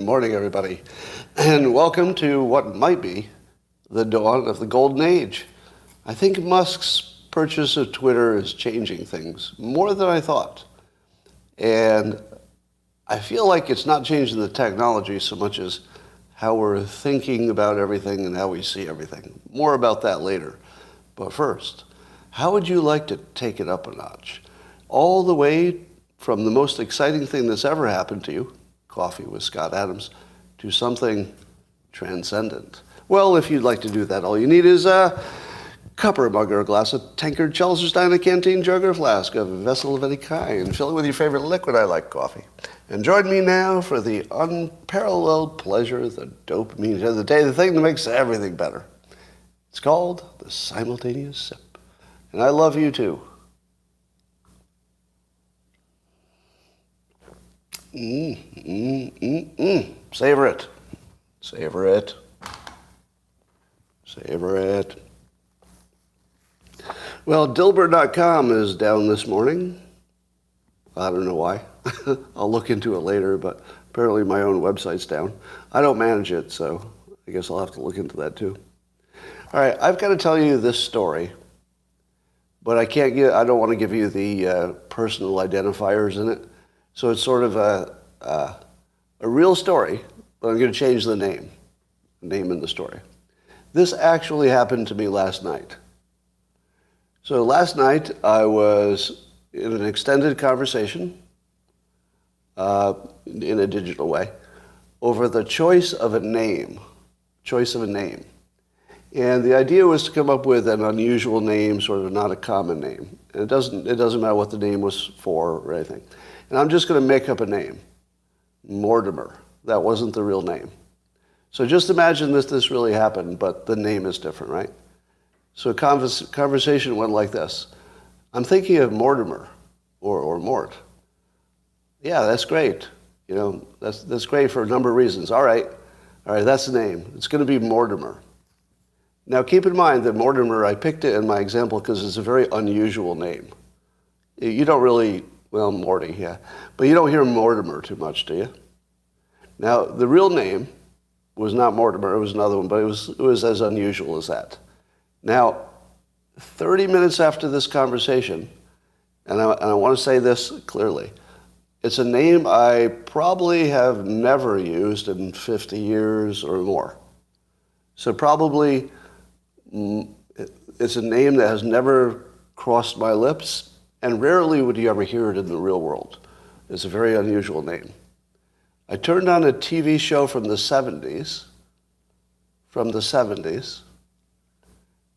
Good morning, everybody, and welcome to what might be the dawn of the golden age. I think Musk's purchase of Twitter is changing things more than I thought. And I feel like it's not changing the technology so much as how we're thinking about everything and how we see everything. More about that later. But first, how would you like to take it up a notch? All the way from the most exciting thing that's ever happened to you, Coffee with Scott Adams, to something transcendent. Well, if you'd like to do that, all you need is a cup or a mug or a glass, a tankard, chalice or stein, a canteen, jug or flask, a vessel of any kind. Fill it with your favorite liquid. I like coffee. And join me now for the unparalleled pleasure, the dopamine of the day, the thing that makes everything better. It's called the simultaneous sip. And I love you too. Savor it. Savor it. Savor it. Well, Dilbert.com is down this morning. I don't know why. I'll look into it later, but apparently my own website's down. I don't manage it, so I guess I'll have to look into that too. All right, I've got to tell you this story, but I don't want to give you the personal identifiers in it. So it's sort of a real story, but I'm going to change the name in the story. This actually happened to me last night. So last night I was in an extended conversation in a digital way over the choice of a name. And the idea was to come up with an unusual name, sort of not a common name. And it doesn't matter what the name was for or anything. And I'm just going to make up a name. Mortimer. That wasn't the real name. So just imagine this really happened, but the name is different, right? So conversation went like this. I'm thinking of Mortimer or Mort. Yeah, that's great. You know, that's great for a number of reasons. All right, that's the name. It's going to be Mortimer. Now keep in mind that Mortimer, I picked it in my example because it's a very unusual name. You don't really, well, Morty, yeah. But you don't hear Mortimer too much, do you? Now, the real name was not Mortimer, it was another one, but it was as unusual as that. Now, 30 minutes after this conversation, and I want to say this clearly, it's a name I probably have never used in 50 years or more. So probably it's a name that has never crossed my lips, and rarely would you ever hear it in the real world. It's a very unusual name. I turned on a TV show from the 70s,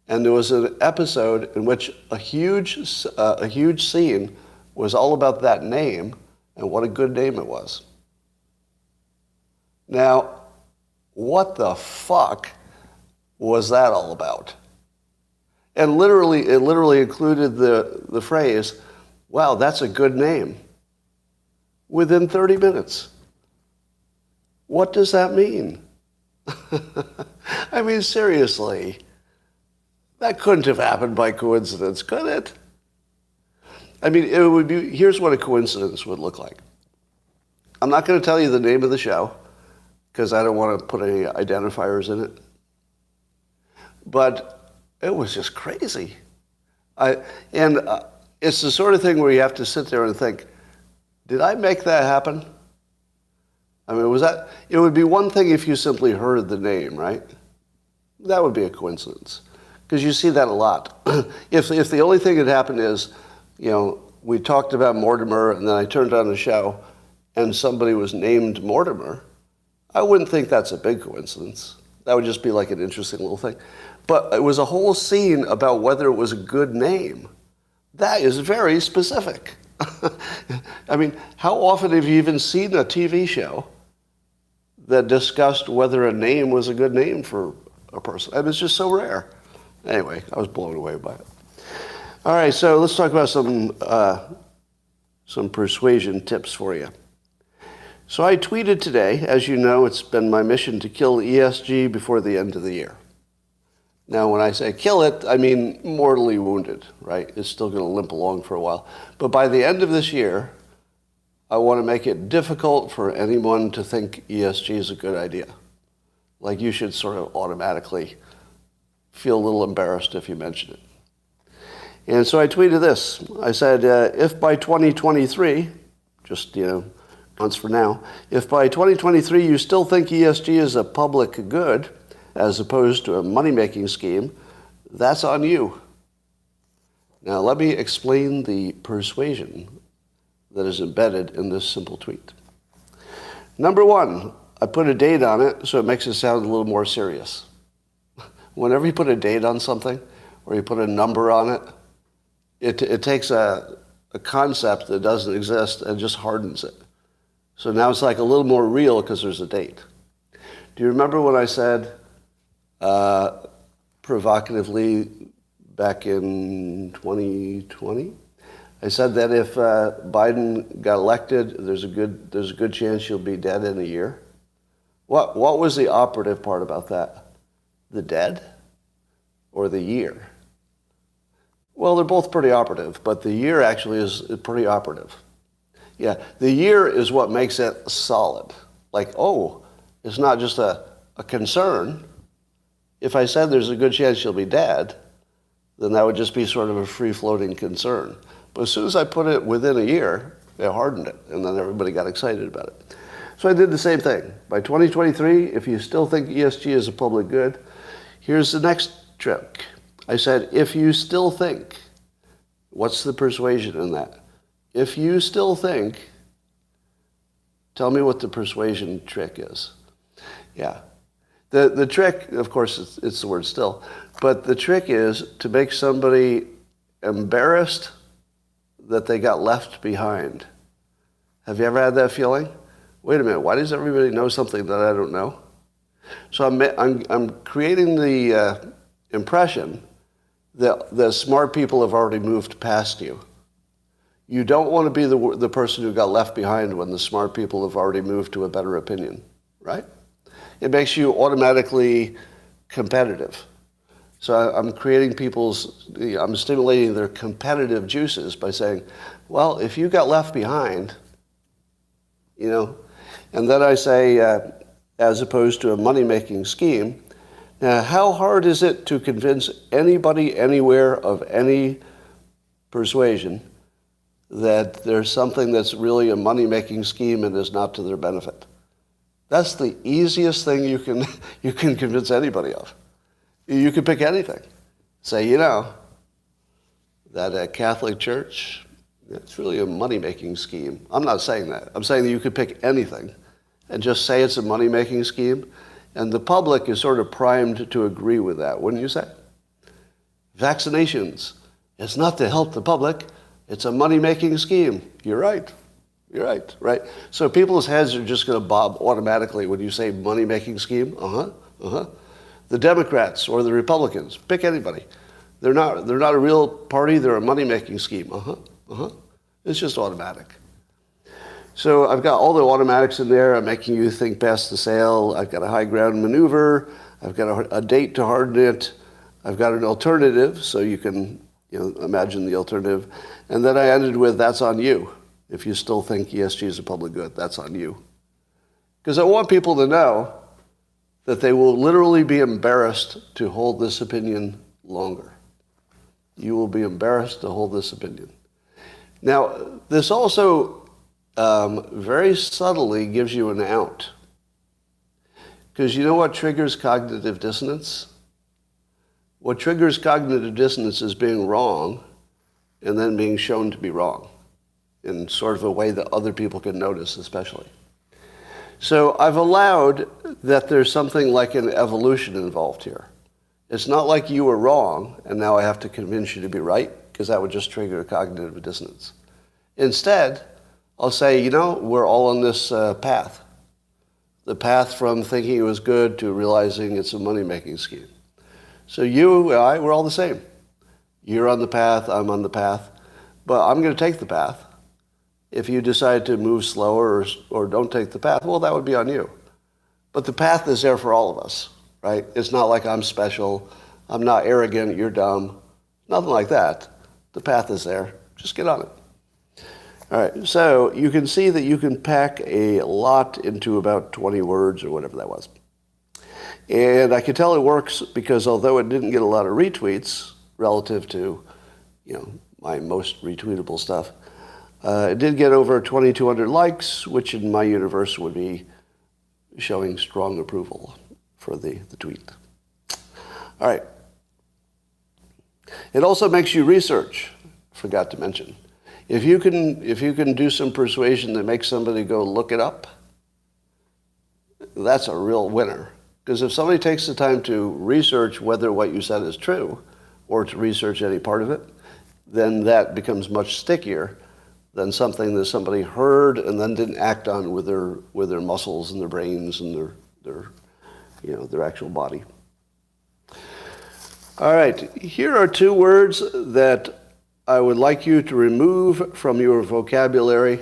and there was an episode in which a huge scene was all about that name and what a good name it was. Now, what the fuck was that all about? And it literally included the phrase, wow, that's a good name, within 30 minutes. What does that mean? I mean, seriously, that couldn't have happened by coincidence, could it? I mean, it would be, here's what a coincidence would look like. I'm not going to tell you the name of the show, because I don't want to put any identifiers in it. But it was just crazy. It's the sort of thing where you have to sit there and think, did I make that happen? I mean, it would be one thing if you simply heard the name, right? That would be a coincidence. Because you see that a lot. If the only thing that happened is, you know, we talked about Mortimer and then I turned on the show and somebody was named Mortimer, I wouldn't think that's a big coincidence. That would just be like an interesting little thing. But it was a whole scene about whether it was a good name. That is very specific. I mean, how often have you even seen a TV show that discussed whether a name was a good name for a person? I mean, it's just so rare. Anyway, I was blown away by it. All right, so let's talk about some persuasion tips for you. So I tweeted today, as you know, it's been my mission to kill ESG before the end of the year. Now, when I say kill it, I mean mortally wounded, right? It's still going to limp along for a while. But by the end of this year, I want to make it difficult for anyone to think ESG is a good idea. Like you should sort of automatically feel a little embarrassed if you mention it. And so I tweeted this. I said, if by 2023, just, months from now, if by 2023 you still think ESG is a public good as opposed to a money-making scheme, that's on you. Now let me explain the persuasion that is embedded in this simple tweet. Number one, I put a date on it so it makes it sound a little more serious. Whenever you put a date on something or you put a number on it, it takes a concept that doesn't exist and just hardens it. So now it's like a little more real because there's a date. Do you remember when I said provocatively back in 2020? I said that if Biden got elected, there's a good chance you'll be dead in a year. What was the operative part about that? The dead or the year? Well, they're both pretty operative, but the year actually is pretty operative. Yeah, the year is what makes it solid. Like, oh, it's not just a concern. If I said there's a good chance you'll be dead, then that would just be sort of a free-floating concern. But as soon as I put it within a year, they hardened it, and then everybody got excited about it. So I did the same thing. By 2023, if you still think ESG is a public good, here's the next trick. I said, if you still think, what's the persuasion in that? If you still think, tell me what the persuasion trick is. Yeah. The trick, of course, it's the word still, but the trick is to make somebody embarrassed that they got left behind. Have you ever had that feeling? Wait a minute, why does everybody know something that I don't know? So I'm creating the impression that the smart people have already moved past you. You don't want to be the person who got left behind when the smart people have already moved to a better opinion, right? It makes you automatically competitive. So I'm creating I'm stimulating their competitive juices by saying, well, if you got left behind, and then I say, as opposed to a money-making scheme, now how hard is it to convince anybody anywhere of any persuasion that there's something that's really a money-making scheme and is not to their benefit? That's the easiest thing you can convince anybody of. You can pick anything. Say, that Catholic Church, it's really a money-making scheme. I'm not saying that. I'm saying that you could pick anything and just say it's a money-making scheme, and the public is sort of primed to agree with that, wouldn't you say? Vaccinations, it's not to help the public, it's a money-making scheme. You're right. You're right, right? So people's heads are just going to bob automatically when you say money-making scheme. The Democrats or the Republicans, pick anybody. They're not a real party, they're a money-making scheme. It's just automatic. So I've got all the automatics in there. I'm making you think past the sale. I've got a high ground maneuver. I've got a date to harden it. I've got an alternative, so you can imagine the alternative. And then I ended with, that's on you. If you still think ESG is a public good, that's on you. Because I want people to know that they will literally be embarrassed to hold this opinion longer. You will be embarrassed to hold this opinion. Now, this also very subtly gives you an out. Because you know what triggers cognitive dissonance? What triggers cognitive dissonance is being wrong and then being shown to be wrong in sort of a way that other people can notice, especially. So I've allowed that there's something like an evolution involved here. It's not like you were wrong and now I have to convince you to be right, because that would just trigger a cognitive dissonance. Instead, I'll say, we're all on this path. The path from thinking it was good to realizing it's a money-making scheme. So you and I, we're all the same. You're on the path, I'm on the path, but I'm going to take the path. If you decide to move slower or don't take the path, well, that would be on you. But the path is there for all of us, right? It's not like I'm special, I'm not arrogant, you're dumb. Nothing like that. The path is there. Just get on it. All right, so you can see that you can pack a lot into about 20 words or whatever that was. And I can tell it works because although it didn't get a lot of retweets relative to, my most retweetable stuff, it did get over 2,200 likes, which in my universe would be showing strong approval for the tweet. All right. It also makes you research, forgot to mention. If you can do some persuasion that makes somebody go look it up, that's a real winner. Because if somebody takes the time to research whether what you said is true, or to research any part of it, then that becomes much stickier than something that somebody heard and then didn't act on with their muscles and their brains and their actual body. All right, here are 2 words that I would like you to remove from your vocabulary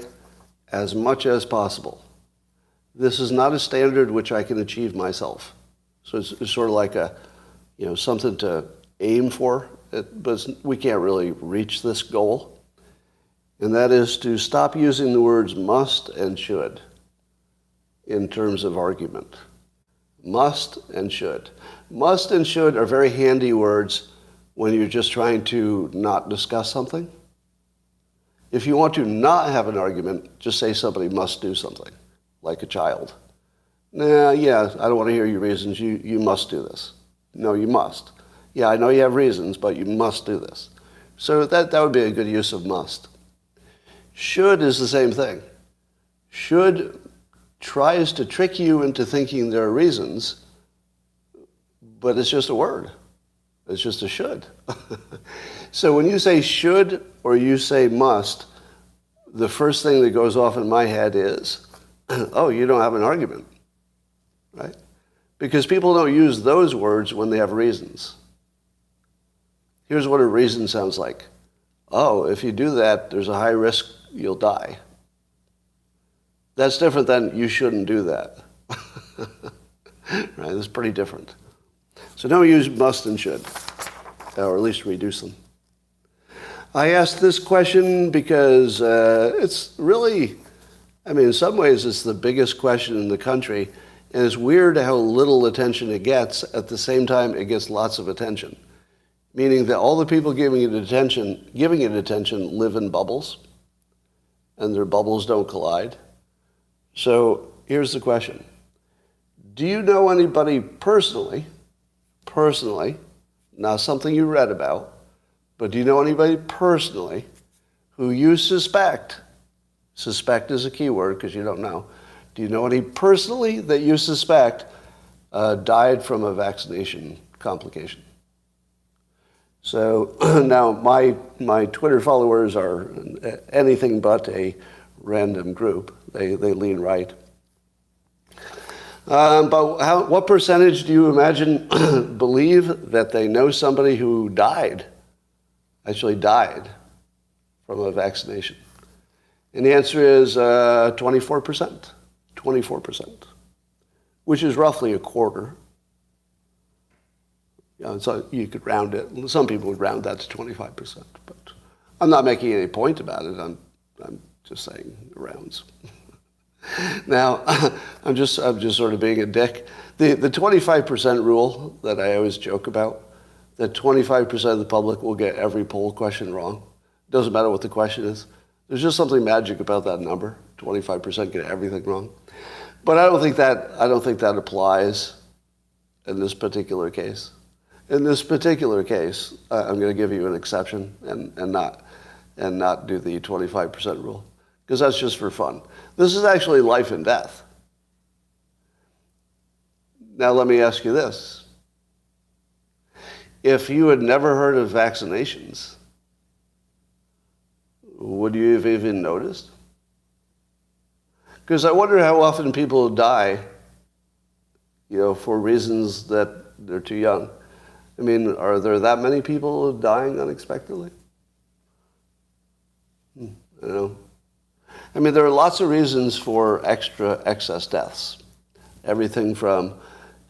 as much as possible. This is not a standard which I can achieve myself. So it's sort of like something to aim for, but we can't really reach this goal. And that is to stop using the words must and should in terms of argument. Must and should. Must and should are very handy words when you're just trying to not discuss something. If you want to not have an argument, just say somebody must do something, like a child. I don't want to hear your reasons. You must do this. No, you must. Yeah, I know you have reasons, but you must do this. So that would be a good use of must. Should is the same thing. Should tries to trick you into thinking there are reasons, but it's just a word. It's just a should. So when you say should or you say must, the first thing that goes off in my head is, oh, you don't have an argument, right? Because people don't use those words when they have reasons. Here's what a reason sounds like. Oh, if you do that, there's a high risk you'll die. That's different than you shouldn't do that. Right? It's pretty different. So don't use must and should, or at least reduce them. I asked this question because it's really, in some ways it's the biggest question in the country, and it's weird how little attention it gets. At the same time, it gets lots of attention. Meaning that all the people giving it attention live in bubbles, and their bubbles don't collide. So here's the question. Do you know anybody personally, not something you read about, but do you know anybody personally who you suspect is a key word because you don't know, do you know any personally that you suspect died from a vaccination complication? So now my Twitter followers are anything but a random group. They lean right. But what percentage do you imagine believe that they know somebody who actually died from a vaccination? And the answer is 24%. 24%, which is roughly a quarter. So you could round it. Some people would round that to 25%, but I'm not making any point about it. I'm just saying it rounds. Now, I'm just sort of being a dick. The 25% rule that I always joke about, that 25% of the public will get every poll question wrong. It doesn't matter what the question is. There's just something magic about that number. 25% get everything wrong. But I don't think that applies in this particular case. In this particular case, I'm going to give you an exception and not do the 25% rule, because that's just for fun. This is actually life and death. Now let me ask you this. If you had never heard of vaccinations, would you have even noticed? Because I wonder how often people die, for reasons that they're too young. Are there that many people dying unexpectedly? I don't know. There are lots of reasons for excess deaths. Everything from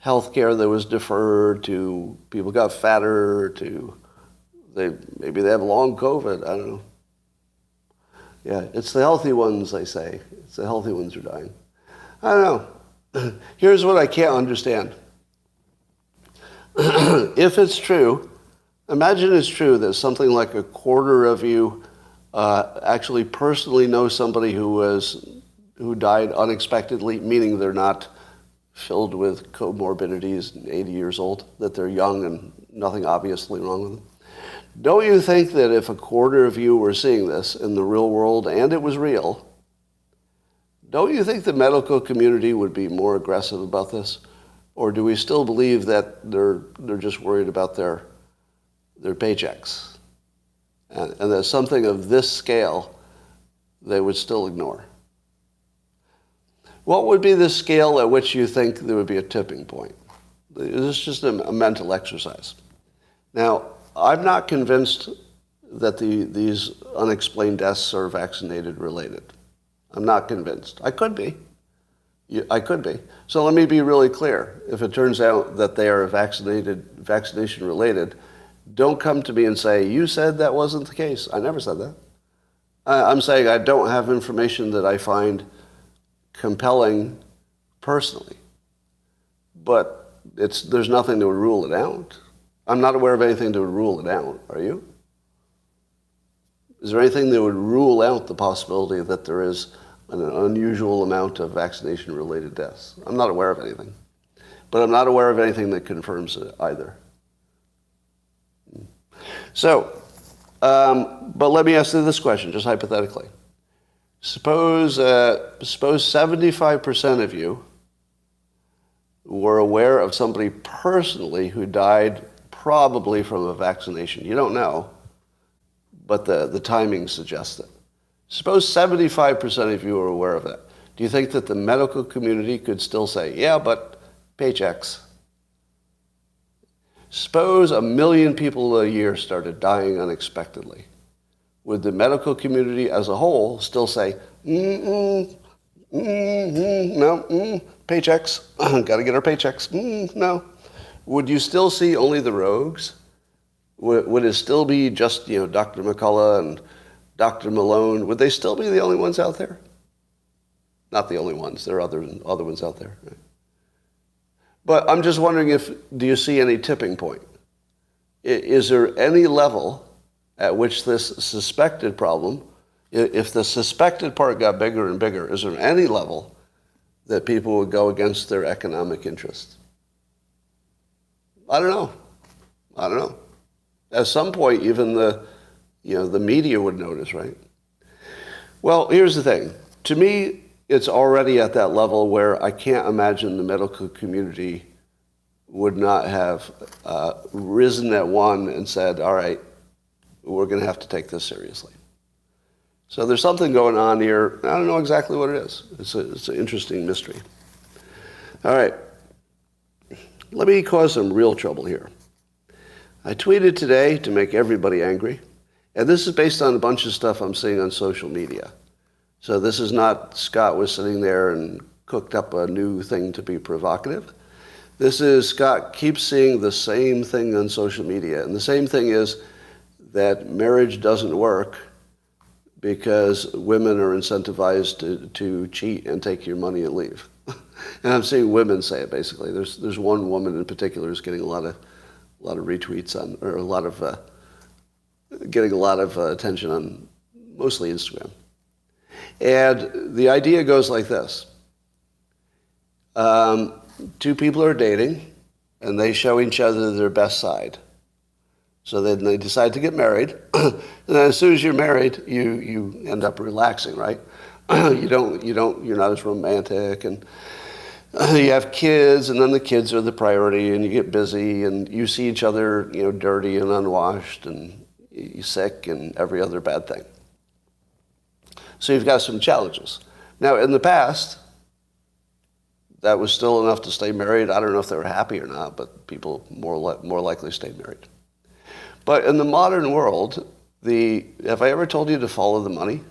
healthcare that was deferred to people got fatter to maybe they have long COVID. I don't know. Yeah, it's the healthy ones, they say. It's the healthy ones who are dying. I don't know. Here's what I can't understand. If it's true, imagine it's true that something like a quarter of you actually personally know somebody who died unexpectedly, meaning they're not filled with comorbidities, 80 years old, that they're young and nothing obviously wrong with them. Don't you think that if a quarter of you were seeing this in the real world and it was real, don't you think the medical community would be more aggressive about this? Or do we still believe that they're just worried about their paychecks? And that something of this scale they would still ignore? What would be the scale at which you think there would be a tipping point? This is just a mental exercise. Now, I'm not convinced that these unexplained deaths are vaccinated related. I'm not convinced. I could be. I could be. So let me be really clear. If it turns out that they are vaccination related, don't come to me and say, you said that wasn't the case. I never said that. I'm saying I don't have information that I find compelling personally. But there's nothing that would rule it out. I'm not aware of anything that would rule it out. Are you? Is there anything that would rule out the possibility that there is an unusual amount of vaccination-related deaths? I'm not aware of anything. But I'm not aware of anything that confirms it either. So, but let me ask you this question, just hypothetically. Suppose 75% of you were aware of somebody personally who died probably from a vaccination. You don't know, but the timing suggests it. Suppose 75% of you are aware of that. Do you think that the medical community could still say, yeah, but paychecks? Suppose 1 million people a year started dying unexpectedly. Would the medical community as a whole still say, no, paychecks, got to get our paychecks, no? Would you still see only the rogues? Would it still be just, Dr. McCullough and Dr. Malone? Would they still be the only ones out there? Not the only ones. There are other ones out there. Right? But I'm just wondering do you see any tipping point? Is there any level at which this suspected problem, if the suspected part got bigger and bigger, is there any level that people would go against their economic interests? I don't know. At some point, even the media would notice, right? Well, here's the thing. To me, it's already at that level where I can't imagine the medical community would not have risen at one and said, all right, we're going to have to take this seriously. So there's something going on here. I don't know exactly what it is. It's an interesting mystery. All right. Let me cause some real trouble here. I tweeted today to make everybody angry, and this is based on a bunch of stuff I'm seeing on social media. So this is not Scott was sitting there and cooked up a new thing to be provocative. This is Scott keeps seeing the same thing on social media, and the same thing is that marriage doesn't work because women are incentivized to cheat and take your money and leave. And I'm seeing women say it basically. There's one woman in particular who's getting a lot of retweets on, or getting a lot of attention on mostly Instagram. And the idea goes like this. Two people are dating, and they show each other their best side. So then they decide to get married, and then as soon as you're married, you end up relaxing, right? You're not as romantic, and you have kids, and then the kids are the priority, and you get busy, and you see each other, dirty and unwashed, and you're sick, and every other bad thing. So you've got some challenges. Now, in the past, that was still enough to stay married. I don't know if they were happy or not, but people more likely stayed married. But in the modern world, have I ever told you to follow the money?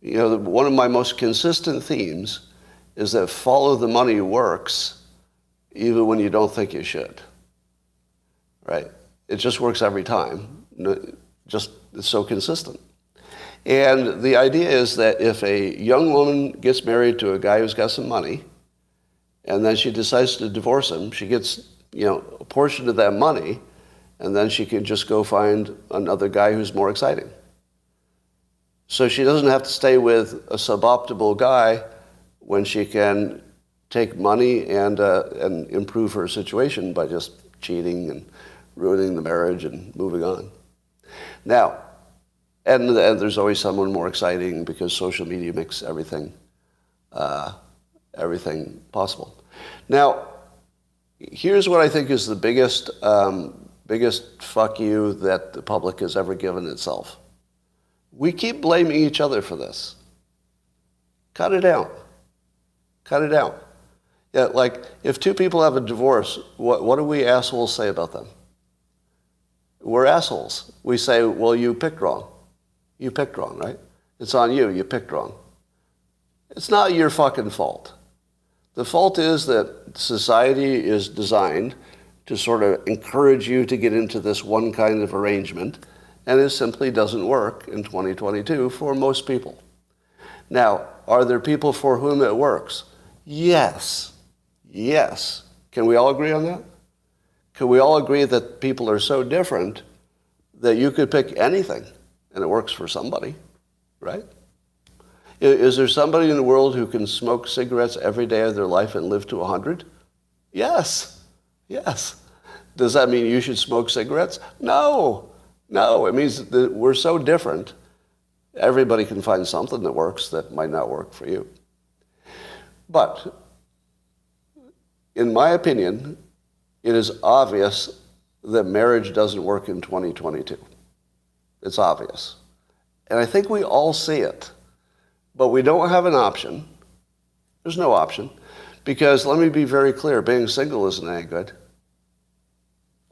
One of my most consistent themes is that follow the money works even when you don't think you should, right? It just works every time. It's so consistent. And the idea is that if a young woman gets married to a guy who's got some money, and then she decides to divorce him, she gets, a portion of that money, and then she can just go find another guy who's more exciting. So she doesn't have to stay with a suboptimal guy when she can take money and improve her situation by just cheating and ruining the marriage and moving on. Now, and there's always someone more exciting because social media makes everything possible. Now, here's what I think is the biggest fuck you that the public has ever given itself. We keep blaming each other for this. Cut it out. Cut it out. Yeah, like if two people have a divorce, what do we assholes say about them? We're assholes. We say, well, you picked wrong. You picked wrong, right? It's on you. You picked wrong. It's not your fucking fault. The fault is that society is designed to sort of encourage you to get into this one kind of arrangement, and it simply doesn't work in 2022 for most people. Now, are there people for whom it works? Yes. Yes. Can we all agree on that? Can we all agree that people are so different that you could pick anything and it works for somebody, right? Is there somebody in the world who can smoke cigarettes every day of their life and live to 100? Yes. Yes. Does that mean you should smoke cigarettes? No. No. It means that we're so different. Everybody can find something that works that might not work for you. But in my opinion, it is obvious that marriage doesn't work in 2022. It's obvious. And I think we all see it. But we don't have an option. There's no option. Because let me be very clear, being single isn't any good.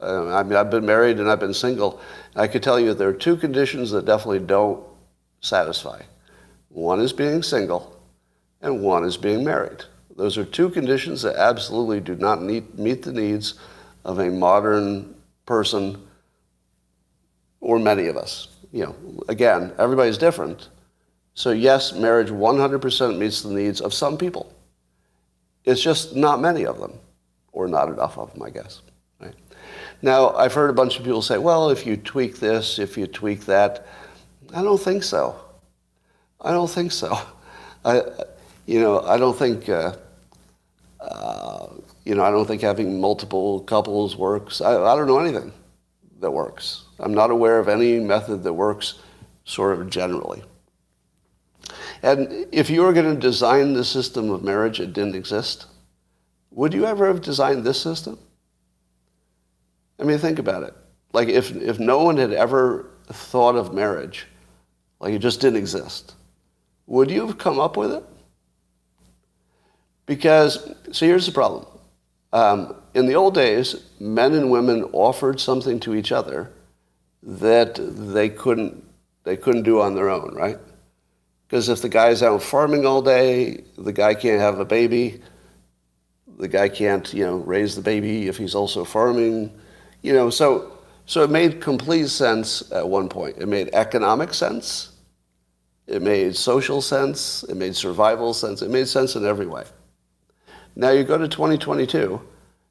I've been married and I've been single. I could tell you there are two conditions that definitely don't satisfy. One is being single, and one is being married. Those are two conditions that absolutely do not meet the needs of a modern person, or many of us. Again, everybody's different. So yes, marriage 100% meets the needs of some people. It's just not many of them, or not enough of them, I guess. Right? Now, I've heard a bunch of people say, well, if you tweak this, if you tweak that. I don't think so. I don't think so. I don't think, I don't think having multiple couples works. I don't know anything that works. I'm not aware of any method that works sort of generally. And if you were going to design the system of marriage, it didn't exist, would you ever have designed this system? I mean, think about it. Like if no one had ever thought of marriage, like it just didn't exist, would you have come up with it? Because, so here's the problem. In the old days, men and women offered something to each other that they couldn't do on their own, right? Because if the guy's out farming all day, the guy can't have a baby. The guy can't, raise the baby if he's also farming. So it made complete sense at one point. It made economic sense. It made social sense. It made survival sense. It made sense in every way. Now you go to 2022,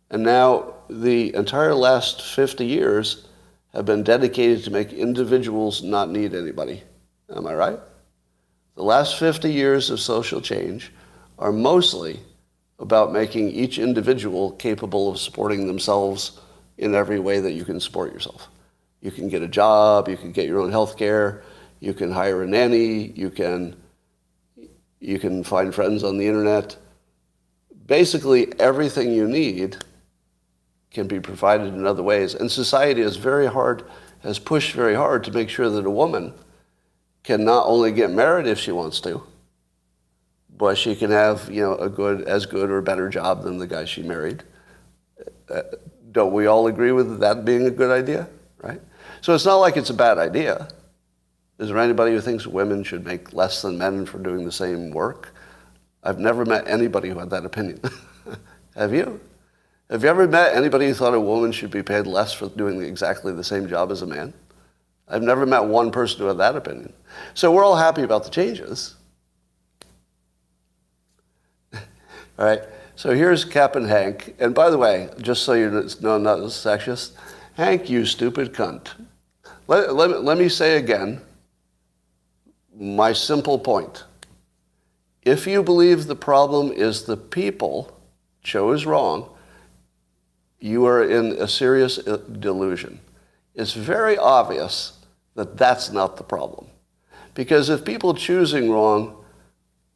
and now the entire last 50 years have been dedicated to make individuals not need anybody. Am I right? The last 50 years of social change are mostly about making each individual capable of supporting themselves in every way that you can support yourself. You can get a job, you can get your own health care, you can hire a nanny, you can find friends on the internet. Basically, everything you need can be provided in other ways. And society has pushed very hard to make sure that a woman can not only get married if she wants to, but she can have, as good or better job than the guy she married. Don't we all agree with that being a good idea, right? So it's not like it's a bad idea. Is there anybody who thinks women should make less than men for doing the same work? I've never met anybody who had that opinion. Have you? Have you ever met anybody who thought a woman should be paid less for doing exactly the same job as a man? I've never met one person who had that opinion. So we're all happy about the changes. All right. So here's Captain Hank. And by the way, just so you know I'm not sexist, Hank, you stupid cunt. Let me say again my simple point. If you believe the problem is the people chose wrong, you are in a serious delusion. It's very obvious that that's not the problem. Because if people choosing wrong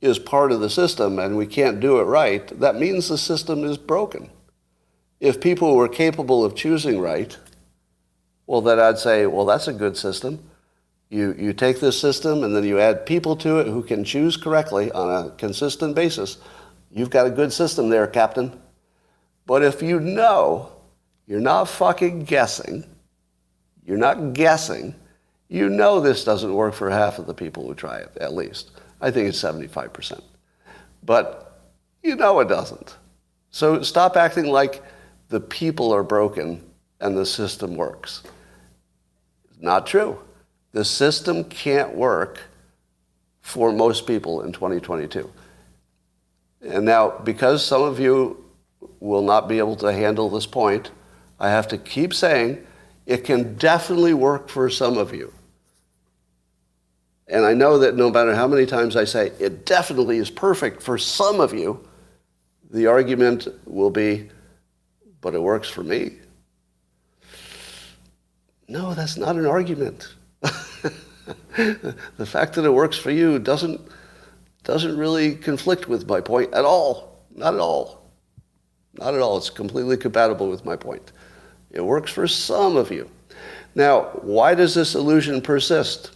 is part of the system and we can't do it right, that means the system is broken. If people were capable of choosing right, well, then I'd say, well, that's a good system. You take this system and then you add people to it who can choose correctly on a consistent basis. You've got a good system there, Captain. But if you know, you're not fucking guessing, you're not guessing, you know this doesn't work for half of the people who try it, at least. I think it's 75%. But you know it doesn't. So stop acting like the people are broken and the system works. It's not true. The system can't work for most people in 2022. And now, because some of you will not be able to handle this point, I have to keep saying it can definitely work for some of you. And I know that no matter how many times I say it definitely is perfect for some of you, the argument will be, but it works for me. No, that's not an argument. The fact that it works for you doesn't really conflict with my point at all. Not at all. Not at all. It's completely compatible with my point. It works for some of you. Now, why does this illusion persist?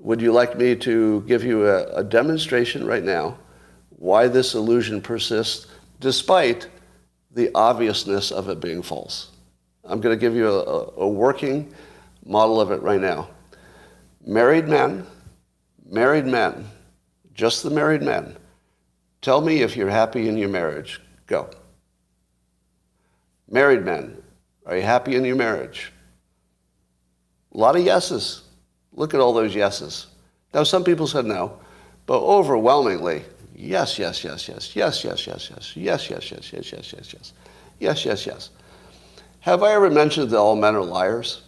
Would you like me to give you a demonstration right now why this illusion persists despite the obviousness of it being false? I'm going to give you a working model of it right now. Married men, just the married men, tell me if you're happy in your marriage. Go. Married men, are you happy in your marriage? A lot of yeses. Look at all those yeses. Now, some people said no, but overwhelmingly, yes, yes, yes, yes, yes, yes, yes, yes, yes, yes, yes, yes, yes, yes, yes, yes, yes, yes. Have I ever mentioned that all men are liars?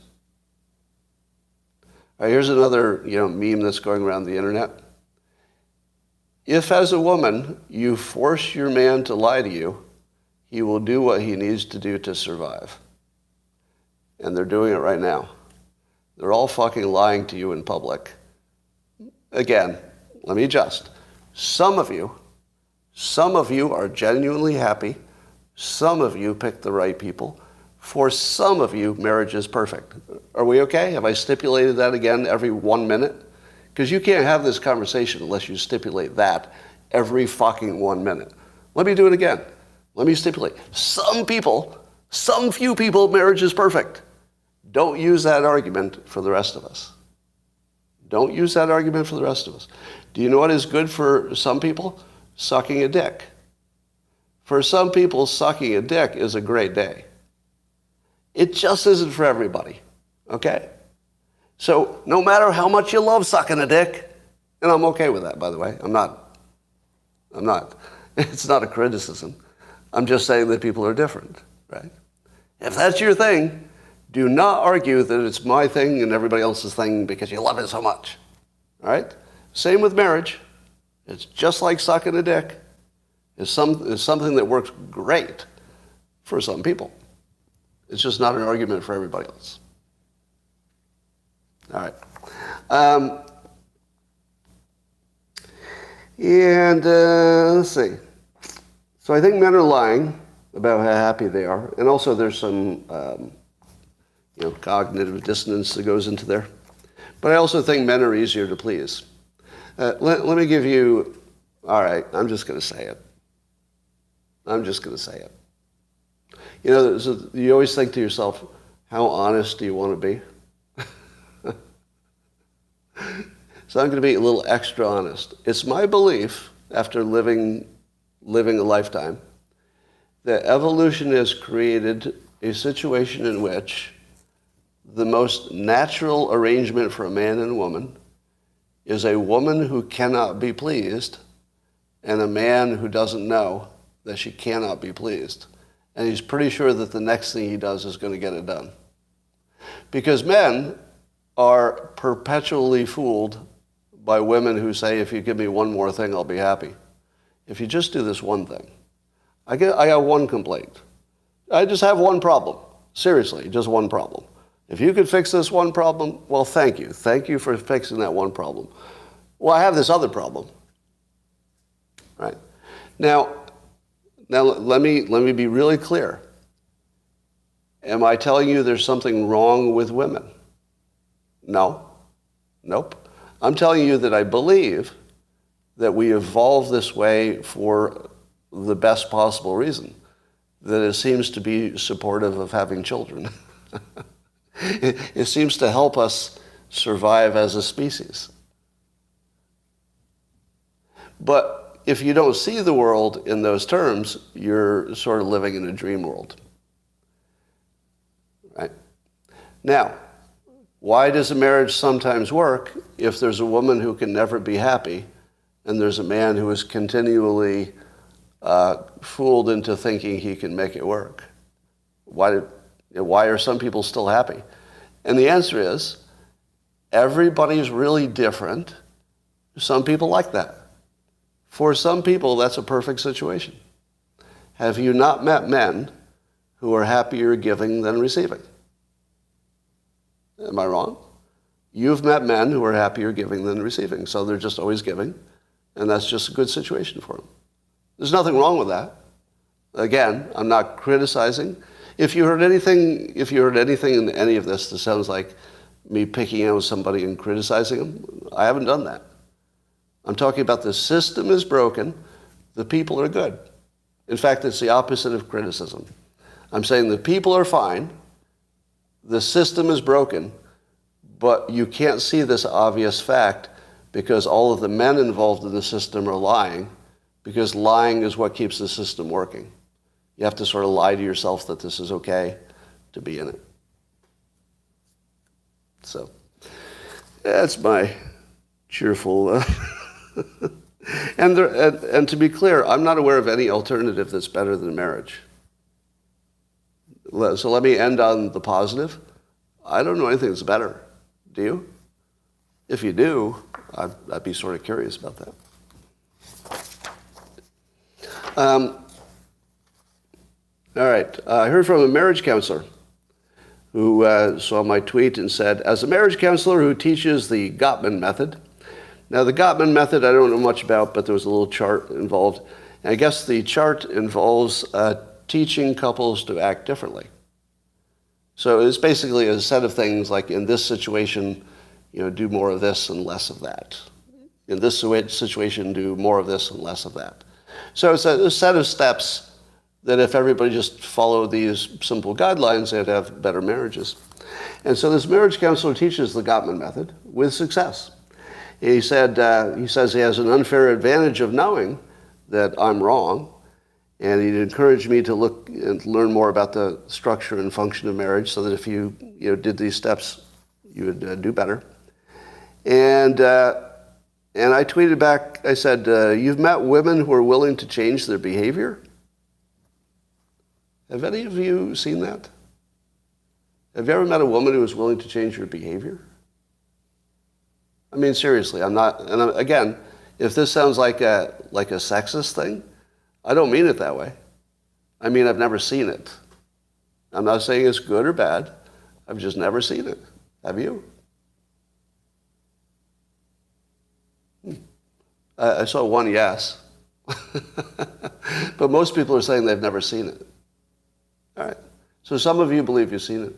All right, here's another meme that's going around the internet. If, as a woman, you force your man to lie to you, he will do what he needs to do to survive. And they're doing it right now. They're all fucking lying to you in public. Again, let me adjust. Some of you are genuinely happy. Some of you picked the right people. For some of you, marriage is perfect. Are we okay? Have I stipulated that again every 1 minute? Because you can't have this conversation unless you stipulate that every fucking 1 minute. Let me do it again. Let me stipulate. Some few people, marriage is perfect. Don't use that argument for the rest of us. Don't use that argument for the rest of us. Do you know what is good for some people? Sucking a dick. For some people, sucking a dick is a great day. It just isn't for everybody, okay? So no matter how much you love sucking a dick, and I'm okay with that, by the way. I'm not. It's not a criticism. I'm just saying that people are different, right? If that's your thing, do not argue that it's my thing and everybody else's thing because you love it so much, all right? Same with marriage. It's just like sucking a dick. It's something that works great for some people. It's just not an argument for everybody else. All right. Let's see. So I think men are lying about how happy they are. And also there's some cognitive dissonance that goes into there. But I also think men are easier to please. Let me give you, all right, I'm just going to say it. You always think to yourself, how honest do you want to be? So I'm going to be a little extra honest. It's my belief, after living a lifetime, that evolution has created a situation in which the most natural arrangement for a man and a woman is a woman who cannot be pleased and a man who doesn't know that she cannot be pleased. And he's pretty sure that the next thing he does is going to get it done. Because men are perpetually fooled by women who say, if you give me one more thing, I'll be happy. If you just do this one thing. I got one complaint. I just have one problem. Seriously, just one problem. If you could fix this one problem, well, thank you. Thank you for fixing that one problem. Well, I have this other problem. Right? Now let me be really clear. Am I telling you there's something wrong with women? No. Nope. I'm telling you that I believe that we evolved this way for the best possible reason, that it seems to be supportive of having children. It seems to help us survive as a species. But if you don't see the world in those terms, you're sort of living in a dream world. Right? Now, why does a marriage sometimes work if there's a woman who can never be happy and there's a man who is continually fooled into thinking he can make it work? Why are some people still happy? And the answer is, everybody's really different. Some people like that. For some people, that's a perfect situation. Have you not met men who are happier giving than receiving? Am I wrong? You've met men who are happier giving than receiving, so they're just always giving, and that's just a good situation for them. There's nothing wrong with that. Again, I'm not criticizing. If you heard anything in any of this that sounds like me picking out somebody and criticizing them, I haven't done that. I'm talking about the system is broken, the people are good. In fact, it's the opposite of criticism. I'm saying the people are fine, the system is broken, but you can't see this obvious fact because all of the men involved in the system are lying, because lying is what keeps the system working. You have to sort of lie to yourself that this is okay to be in it. So, that's my cheerful... And to be clear, I'm not aware of any alternative that's better than marriage. So let me end on the positive. I don't know anything that's better. Do you? If you do, I'd be sort of curious about that. All right. I heard from a marriage counselor who saw my tweet and said, as a marriage counselor who teaches the Gottman method. Now, the Gottman method I don't know much about, but there was a little chart involved. And I guess the chart involves teaching couples to act differently. So it's basically a set of things like, in this situation, do more of this and less of that. In this situation, do more of this and less of that. So it's a set of steps that if everybody just followed these simple guidelines, they'd have better marriages. And so this marriage counselor teaches the Gottman method with success. He says he has an unfair advantage of knowing that I'm wrong, and he'd encourage me to look and learn more about the structure and function of marriage so that if you did these steps, you would do better. And I tweeted back, I said, you've met women who are willing to change their behavior? Have any of you seen that? Have you ever met a woman who was willing to change her behavior? I mean, seriously, again, if this sounds like a sexist thing, I don't mean it that way. I mean, I've never seen it. I'm not saying it's good or bad. I've just never seen it. Have you? I saw one yes. But most people are saying they've never seen it. All right. So some of you believe you've seen it.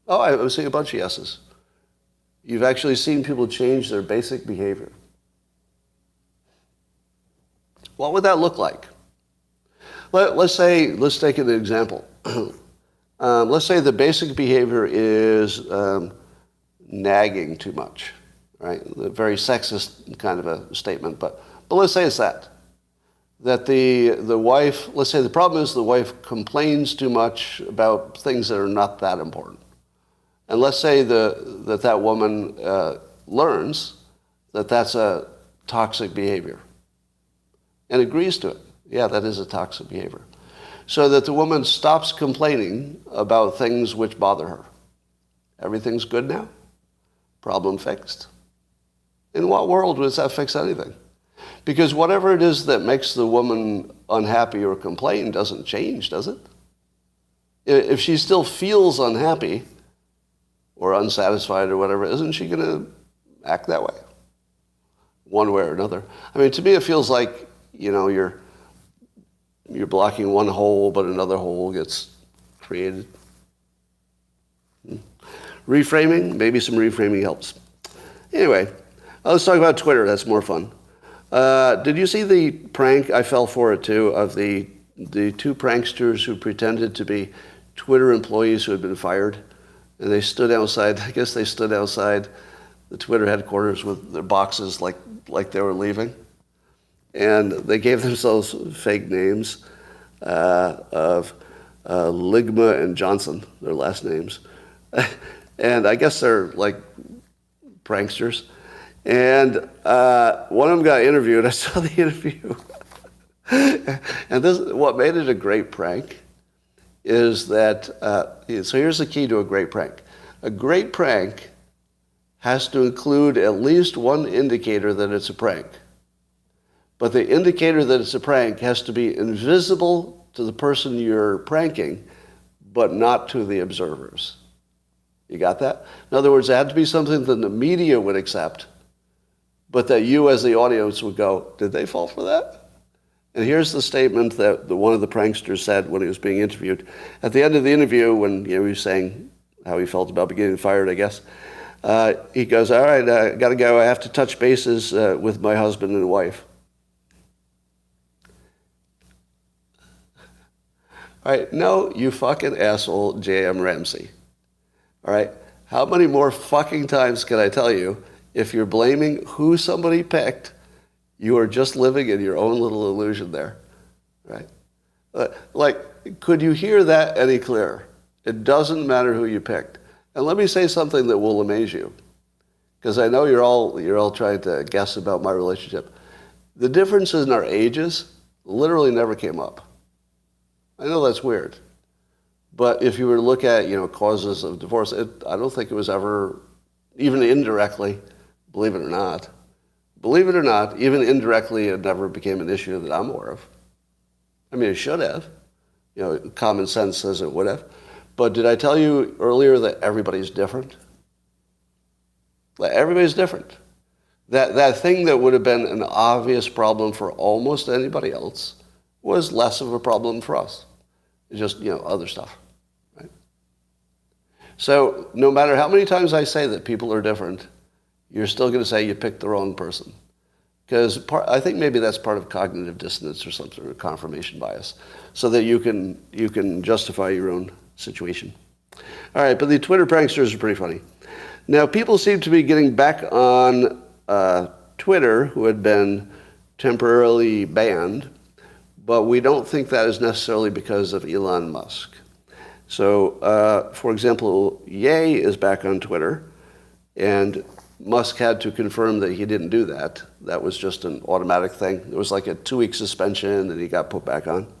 Oh, I'm seeing a bunch of yeses. You've actually seen people change their basic behavior. What would that look like? Let's take an example. Let's say the basic behavior is nagging too much, right? A very sexist kind of a statement, but let's say it's that the wife, let's say the problem is the wife complains too much about things that are not that important. And let's say that woman learns that that's a toxic behavior and agrees to it. Yeah, that is a toxic behavior. So that the woman stops complaining about things which bother her. Everything's good now? Problem fixed. In what world does that fix anything? Because whatever it is that makes the woman unhappy or complain doesn't change, does it? If she still feels unhappy or unsatisfied or whatever, isn't she going to act that way? One way or another. I mean, to me it feels like, you're blocking one hole, but another hole gets created. Reframing, maybe some reframing helps. Anyway, let's talk about Twitter. That's more fun. Did you see the prank? I fell for it too, of the two pranksters who pretended to be Twitter employees who had been fired. And they stood outside, I guess they stood outside the Twitter headquarters with their boxes like they were leaving. And they gave themselves fake names of Ligma and Johnson, their last names. And I guess they're like pranksters. And one of them got interviewed. I saw the interview. And what made it a great prank is that, so here's the key to a great prank. A great prank has to include at least one indicator that it's a prank. But the indicator that it's a prank has to be invisible to the person you're pranking, but not to the observers. You got that? In other words, it had to be something that the media would accept, but that you as the audience would go, did they fall for that? And here's the statement that one of the pranksters said when he was being interviewed. At the end of the interview, when he was saying how he felt about getting fired, I guess, he goes, all right, I got to go. I have to touch bases with my husband and wife. All right, no, you fucking asshole, J.M. Ramsey. All right, how many more fucking times can I tell you, if you're blaming who somebody picked, you are just living in your own little illusion there, right? Could you hear that any clearer? It doesn't matter who you picked. And let me say something that will amaze you, because I know you're all trying to guess about my relationship. The differences in our ages literally never came up. I know that's weird, but if you were to look at causes of divorce, I don't think it was ever, even indirectly, believe it or not, even indirectly, it never became an issue that I'm aware of. I mean, it should have. Common sense says it would have. But did I tell you earlier that everybody's different? Everybody's different. That thing that would have been an obvious problem for almost anybody else was less of a problem for us. It's just, other stuff, right? So no matter how many times I say that people are different, you're still going to say you picked the wrong person. Because I think maybe that's part of cognitive dissonance or something, or confirmation bias, so that you can justify your own situation. All right, but the Twitter pranksters are pretty funny. Now, people seem to be getting back on Twitter who had been temporarily banned, but we don't think that is necessarily because of Elon Musk. So, for example, Ye is back on Twitter, and Musk had to confirm that he didn't do that. That was just an automatic thing. It was like a 2-week suspension, and he got put back on.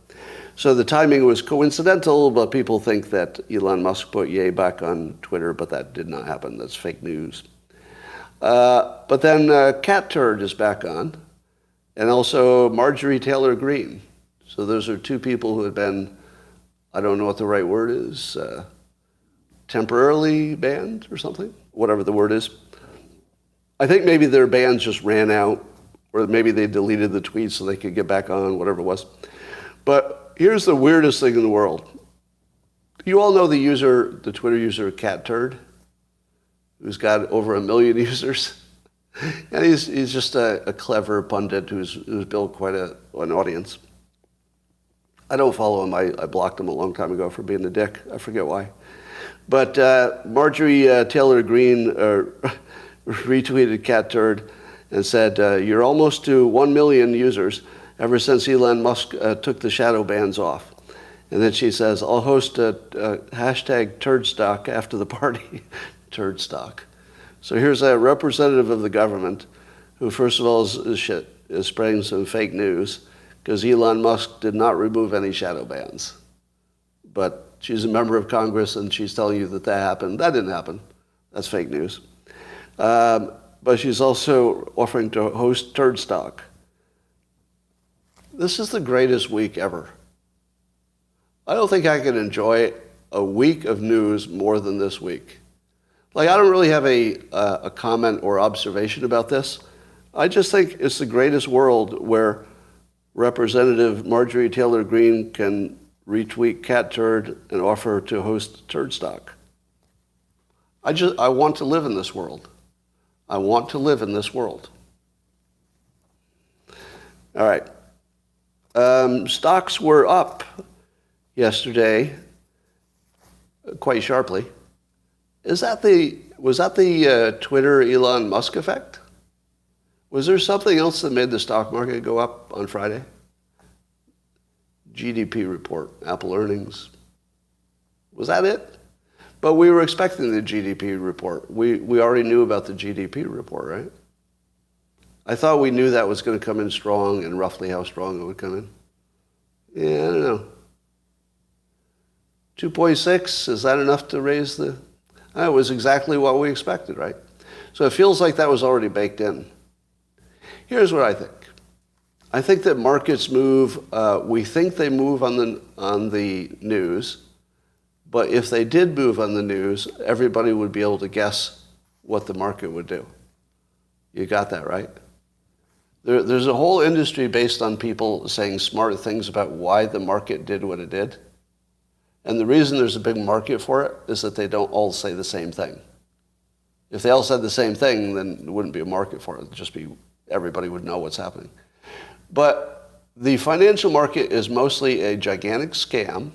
So the timing was coincidental, but people think that Elon Musk put Ye back on Twitter, but that did not happen. That's fake news. But then Catturd is back on, and also Marjorie Taylor Greene. So those are two people who had been, I don't know what the right word is, temporarily banned or something, whatever the word is. I think maybe their bans just ran out, or maybe they deleted the tweets so they could get back on, whatever it was. But here's the weirdest thing in the world. You all know the Twitter user Catturd, who's got over 1 million users. And he's just a clever pundit who's built quite an audience. I don't follow him. I blocked him a long time ago for being a dick. I forget why. But Marjorie Taylor Greene retweeted Catturd and said, you're almost to 1 million users ever since Elon Musk took the shadow bans off. And then she says, I'll host a hashtag Turdstock after the party. Turdstock. So here's a representative of the government who, first of all, is spreading some fake news because Elon Musk did not remove any shadow bans. But she's a member of Congress and she's telling you that happened. That didn't happen. That's fake news. But she's also offering to host Turdstock. This is the greatest week ever. I don't think I can enjoy a week of news more than this week. Like, I don't really have a comment or observation about this. I just think it's the greatest world where Representative Marjorie Taylor Greene can retweet Catturd and offer to host Turdstock. I want to live in this world. I want to live in this world. All right. Stocks were up yesterday quite sharply. Was that the Twitter Elon Musk effect? Was there something else that made the stock market go up on Friday? GDP report, Apple earnings. Was that it? But we were expecting the GDP report. We already knew about the GDP report, right? I thought we knew that was going to come in strong and roughly how strong it would come in. Yeah, I don't know. 2.6, is that enough to raise the... That was exactly what we expected, right? So it feels like that was already baked in. Here's what I think. I think that markets move, we think they move on the news, but if they did move on the news, everybody would be able to guess what the market would do. You got that, right? There's a whole industry based on people saying smart things about why the market did what it did. And the reason there's a big market for it is that they don't all say the same thing. If they all said the same thing, then there wouldn't be a market for it. It'd just be everybody would know what's happening. But the financial market is mostly a gigantic scam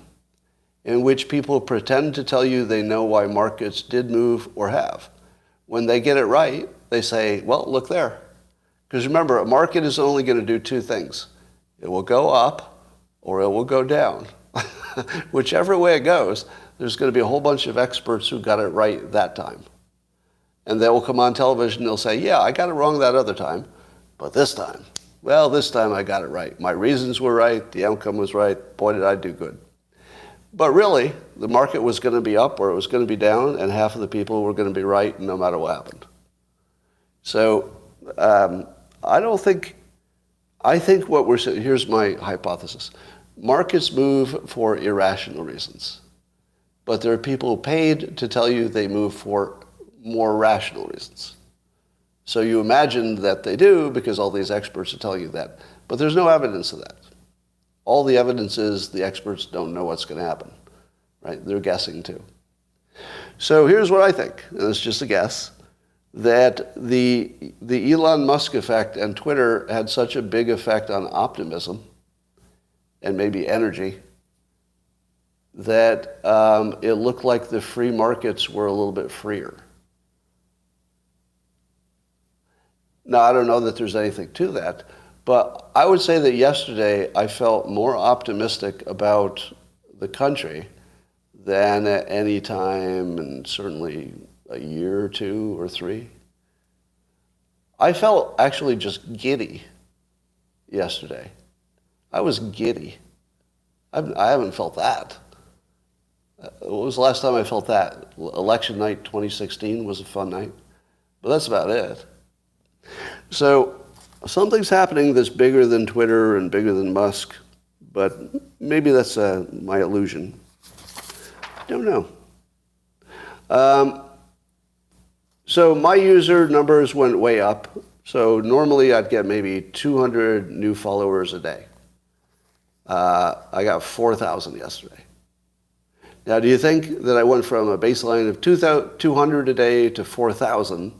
in which people pretend to tell you they know why markets did move or have. When they get it right, they say, well, look there. Because remember, a market is only going to do two things. It will go up or it will go down. Whichever way it goes, there's going to be a whole bunch of experts who got it right that time. And they will come on television and they'll say, yeah, I got it wrong that other time, but this time, well, this time I got it right. My reasons were right, the outcome was right, boy, did I do good. But really, the market was going to be up or it was going to be down, and half of the people were going to be right no matter what happened. So I think what we're saying, here's my hypothesis. Markets move for irrational reasons, but there are people paid to tell you they move for more rational reasons. So you imagine that they do because all these experts are telling you that, but there's no evidence of that. All the evidence is the experts don't know what's going to happen, right? They're guessing too. So here's what I think, and it's just a guess, that the Elon Musk effect and Twitter had such a big effect on optimism and maybe energy that it looked like the free markets were a little bit freer. Now, I don't know that there's anything to that, but I would say that yesterday I felt more optimistic about the country than at any time in certainly a year or two or three. I felt actually just giddy yesterday. I was giddy. I haven't felt that. When was the last time I felt that? Election night 2016 was a fun night, but that's about it. So something's happening that's bigger than Twitter and bigger than Musk, but maybe that's my illusion. I don't know. So my user numbers went way up. So normally I'd get maybe 200 new followers a day. I got 4,000 yesterday. Now, do you think that I went from a baseline of 200 a day to 4,000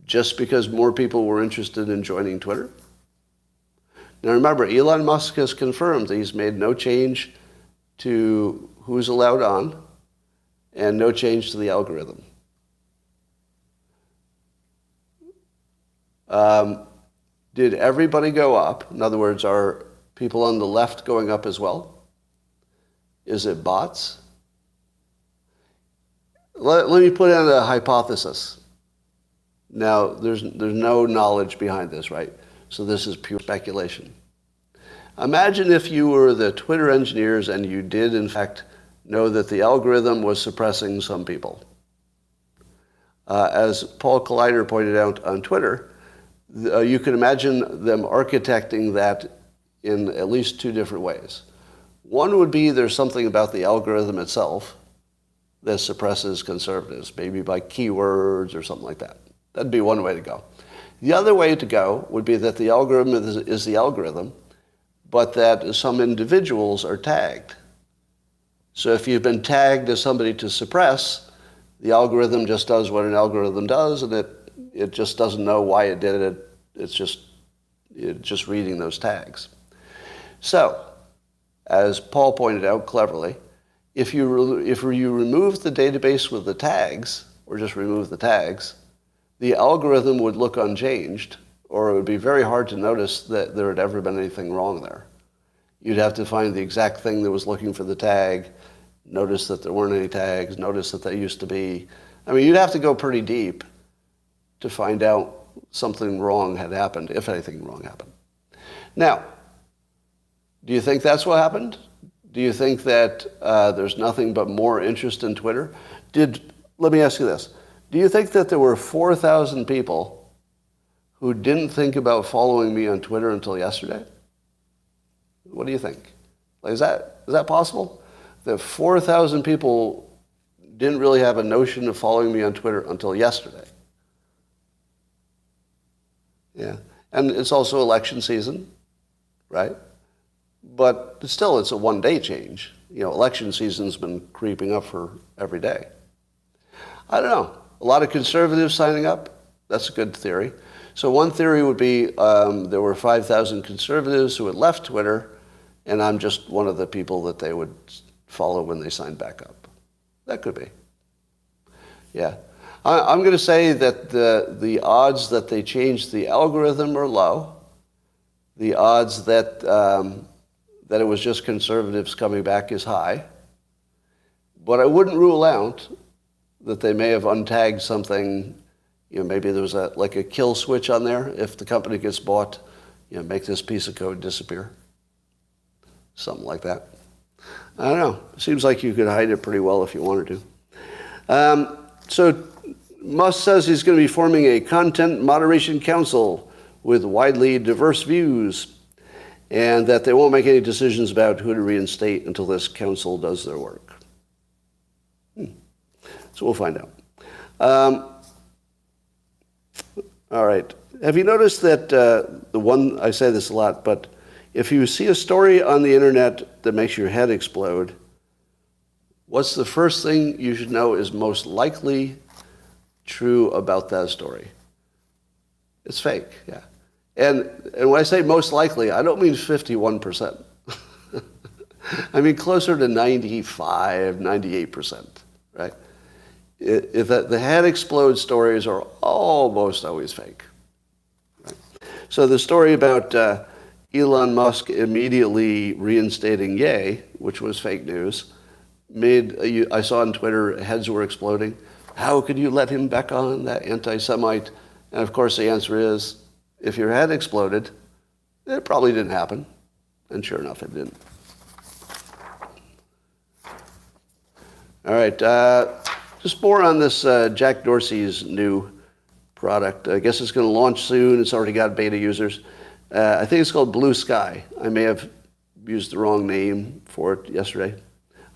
just because more people were interested in joining Twitter? Now remember, Elon Musk has confirmed that he's made no change to who's allowed on and no change to the algorithm. Did everybody go up? In other words, are people on the left going up as well? Is it bots? Let me put in a hypothesis. Now, there's no knowledge behind this, right? So this is pure speculation. Imagine if you were the Twitter engineers and you did, in fact, know that the algorithm was suppressing some people. As Paul Collider pointed out on Twitter, you can imagine them architecting that in at least two different ways. One would be there's something about the algorithm itself that suppresses conservatives, maybe by keywords or something like that. That'd be one way to go. The other way to go would be that the algorithm is the algorithm, but that some individuals are tagged. So if you've been tagged as somebody to suppress, the algorithm just does what an algorithm does, and it just doesn't know why it did it. It's just reading those tags. So, as Paul pointed out cleverly, if you remove the database with the tags, or just remove the tags, the algorithm would look unchanged, or it would be very hard to notice that there had ever been anything wrong there. You'd have to find the exact thing that was looking for the tag, notice that there weren't any tags, notice that they used to be. I mean, you'd have to go pretty deep to find out something wrong had happened, if anything wrong happened. Now, do you think that's what happened? Do you think that there's nothing but more interest in Twitter? Let me ask you this. Do you think that there were 4,000 people who didn't think about following me on Twitter until yesterday? What do you think? Is that possible? That 4,000 people didn't really have a notion of following me on Twitter until yesterday. Yeah. And it's also election season, right? But still, it's a one-day change. Election season's been creeping up for every day. I don't know. A lot of conservatives signing up. That's a good theory. So one theory would be there were 5,000 conservatives who had left Twitter, and I'm just one of the people that they would follow when they signed back up. That could be. Yeah. I'm going to say that the odds that they changed the algorithm are low. The odds that it was just conservatives coming back is high. But I wouldn't rule out that they may have untagged something. Maybe there was a kill switch on there. If the company gets bought, make this piece of code disappear. Something like that. I don't know. Seems like you could hide it pretty well if you wanted to. So Musk says he's going to be forming a content moderation council with widely diverse views, and that they won't make any decisions about who to reinstate until this council does their work. So we'll find out. All right. Have you noticed that I say this a lot, but if you see a story on the internet that makes your head explode, what's the first thing you should know is most likely true about that story? It's fake, yeah. And when I say most likely, I don't mean 51%. I mean closer to 95, 98%, right? If the head explode stories are almost always fake. Right? So the story about Elon Musk immediately reinstating Ye, which was fake news, I saw on Twitter, heads were exploding. How could you let him back on, that anti-Semite? And of course the answer is, if your head exploded, it probably didn't happen. And sure enough, it didn't. All right, just more on this Jack Dorsey's new product. I guess it's going to launch soon. It's already got beta users. I think it's called Blue Sky. I may have used the wrong name for it yesterday.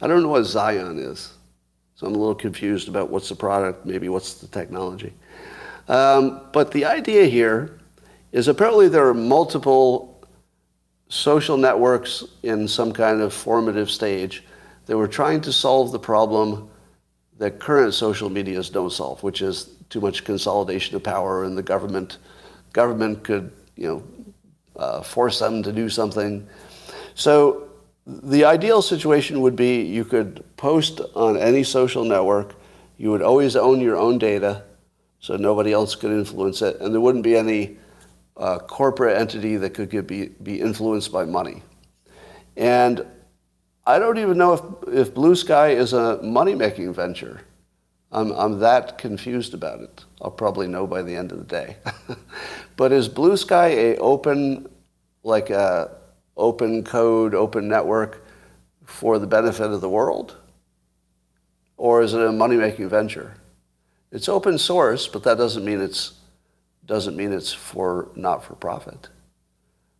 I don't know what Zion is, so I'm a little confused about what's the product, maybe what's the technology. But the idea here is apparently there are multiple social networks in some kind of formative stage that were trying to solve the problem that current social medias don't solve, which is too much consolidation of power, and the government could, force them to do something. So the ideal situation would be you could post on any social network. You would always own your own data, so nobody else could influence it, and there wouldn't be any corporate entity that could be influenced by money. And I don't even know if Blue Sky is a money-making venture. I'm that confused about it. I'll probably know by the end of the day. But is Blue Sky a open code, open network for the benefit of the world? Or is it a money-making venture? It's open source, but that doesn't mean it's for not for profit.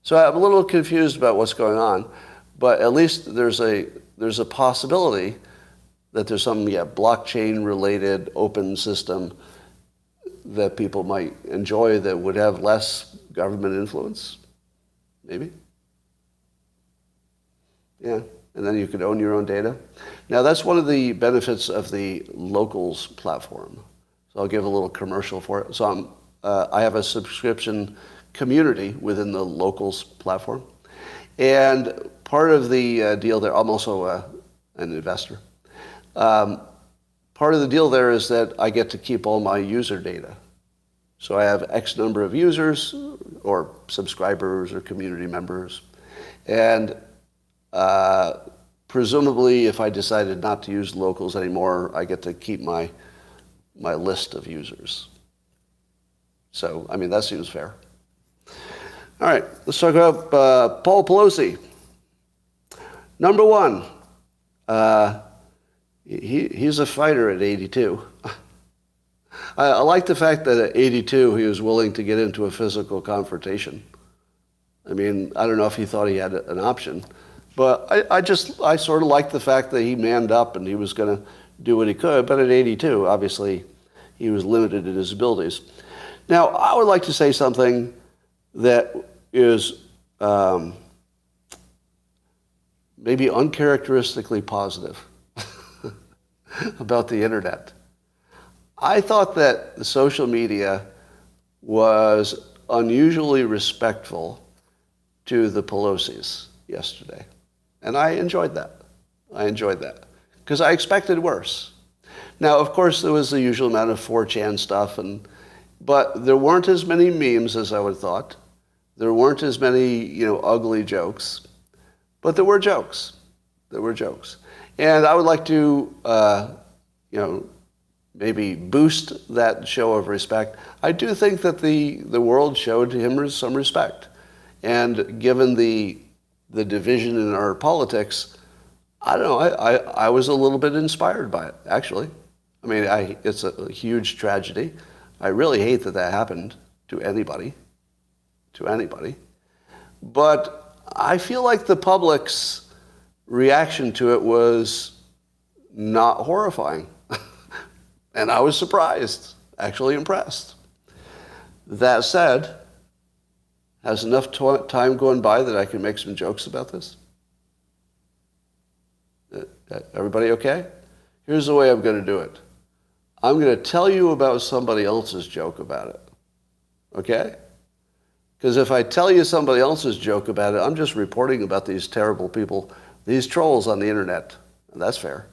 So I'm a little confused about what's going on, but at least there's a possibility that there's some blockchain-related open system that people might enjoy that would have less government influence, maybe. Yeah, and then you could own your own data. Now that's one of the benefits of the Locals platform. So I'll give a little commercial for it. So I have a subscription community within the Locals platform, and part of the deal there, I'm also an investor. Part of the deal there is that I get to keep all my user data. So I have X number of users or subscribers or community members. And presumably if I decided not to use Locals anymore, I get to keep my list of users. So, I mean, that seems fair. All right, let's talk about Paul Pelosi. Number one, he's a fighter at 82. I like the fact that at 82 he was willing to get into a physical confrontation. I mean, I don't know if he thought he had an option, but I sort of like the fact that he manned up and he was going to do what he could. But at 82, obviously, he was limited in his abilities. Now, I would like to say something that is maybe uncharacteristically positive about the internet. I thought that the social media was unusually respectful to the Pelosis yesterday. And I enjoyed that. Because I expected worse. Now, of course, there was the usual amount of 4chan stuff, but there weren't as many memes as I would have thought. There weren't as many, ugly jokes. But there were jokes. And I would like to, maybe boost that show of respect. I do think that the world showed him some respect. And given the division in our politics, I don't know, I was a little bit inspired by it, actually. I mean, it's a huge tragedy. I really hate that happened to anybody. But I feel like the public's reaction to it was not horrifying. And I was surprised, actually impressed. That said, has enough time gone by that I can make some jokes about this? Everybody okay? Here's the way I'm going to do it. I'm going to tell you about somebody else's joke about it. Okay? Because if I tell you somebody else's joke about it, I'm just reporting about these terrible people, these trolls on the internet. And that's fair.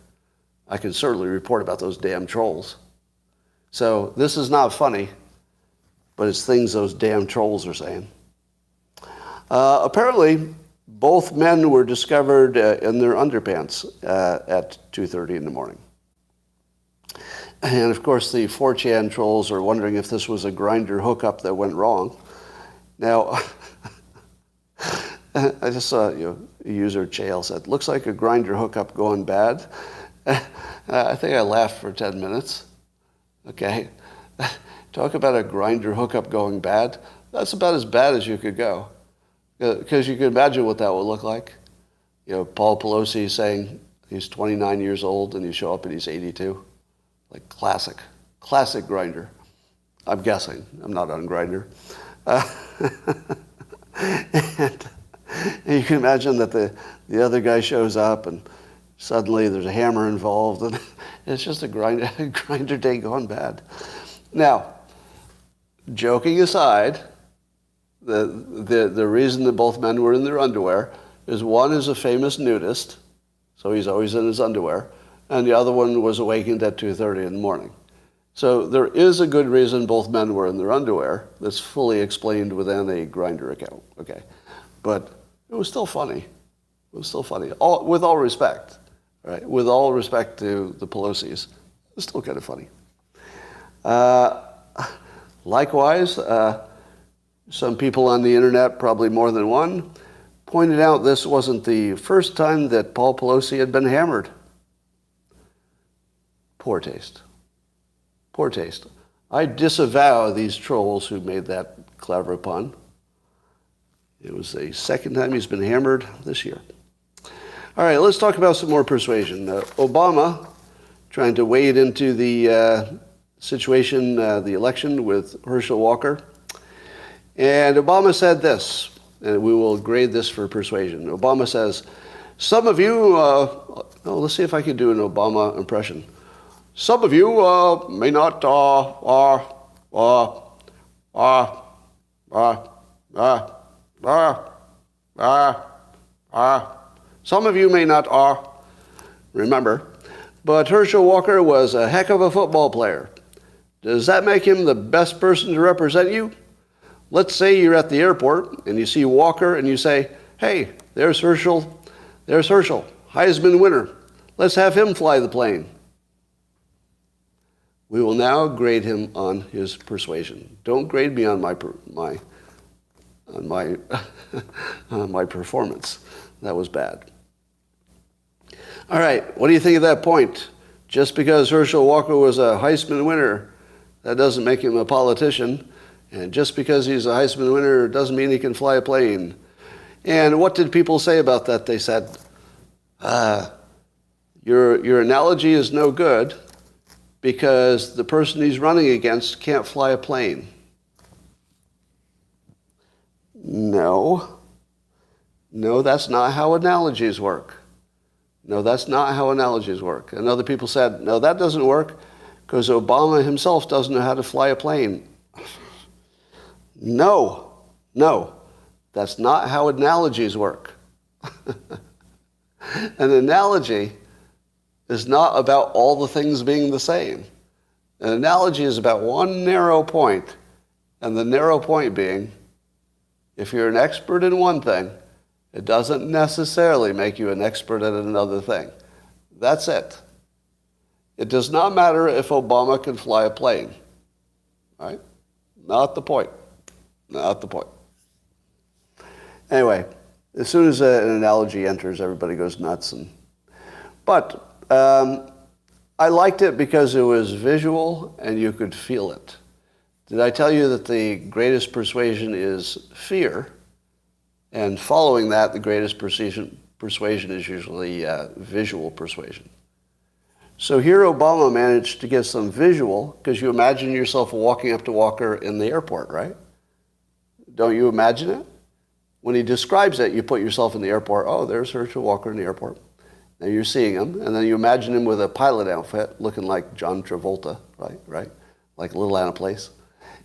I can certainly report about those damn trolls. So this is not funny, but it's things those damn trolls are saying. Apparently, both men were discovered in their underpants at 2:30 in the morning. And of course, the 4chan trolls are wondering if this was a Grindr hookup that went wrong. Now, I just saw a user Chael said, looks like a Grindr hookup going bad. I think I laughed for 10 minutes. Okay. Talk about a Grindr hookup going bad. That's about as bad as you could go. Because you can imagine what that would look like. Paul Pelosi saying he's 29 years old and you show up and he's 82. Like classic Grindr. I'm guessing. I'm not on Grindr. And you can imagine that the other guy shows up and suddenly there's a hammer involved and it's just a Grindr day gone bad. Now, joking aside, the reason that both men were in their underwear is one is a famous nudist, so he's always in his underwear, and the other one was awakened at 2:30 in the morning. So there is a good reason both men were in their underwear that's fully explained within a Grindr account. Okay, but it was still funny. It was still funny. With all respect, right? With all respect to the Pelosi's, it was still kind of funny. Likewise, some people on the internet, probably more than one, pointed out this wasn't the first time that Paul Pelosi had been hammered. Poor taste. Poor taste. I disavow these trolls who made that clever pun. It was the second time he's been hammered this year. All right, let's talk about some more persuasion. Obama trying to wade into the situation, the election with Herschel Walker. And Obama said this, and we will grade this for persuasion. Obama says, some of you, let's see if I can do an Obama impression. Some of you may not, some of you may not remember, but Herschel Walker was a heck of a football player. Does that make him the best person to represent you? Let's say you're at the airport and you see Walker and you say, hey, there's Herschel. There's Herschel, Heisman winner. Let's have him fly the plane. We will now grade him on his persuasion. Don't grade me on my my performance. That was bad. All right, what do you think of that point? Just because Herschel Walker was a Heisman winner, that doesn't make him a politician. And just because he's a Heisman winner doesn't mean he can fly a plane. And what did people say about that? They said, your analogy is no good because the person he's running against can't fly a plane. No, that's not how analogies work. No, that's not how analogies work. And other people said, no, that doesn't work because Obama himself doesn't know how to fly a plane. No, that's not how analogies work. An analogy is not about all the things being the same. An analogy is about one narrow point, and the narrow point being, if you're an expert in one thing, it doesn't necessarily make you an expert at another thing. That's it. It does not matter if Obama can fly a plane. Right? Not the point. Not the point. Anyway, as soon as an analogy enters, everybody goes nuts. But I liked it because it was visual and you could feel it. Did I tell you that the greatest persuasion is fear? And following that, the greatest persuasion is usually visual persuasion. So here Obama managed to get some visual, because you imagine yourself walking up to Walker in the airport, right? Don't you imagine it? When he describes it, you put yourself in the airport. Oh, there's Herschel Walker in the airport. Now you're seeing him, and then you imagine him with a pilot outfit, looking like John Travolta, right? Like Little Anna Place.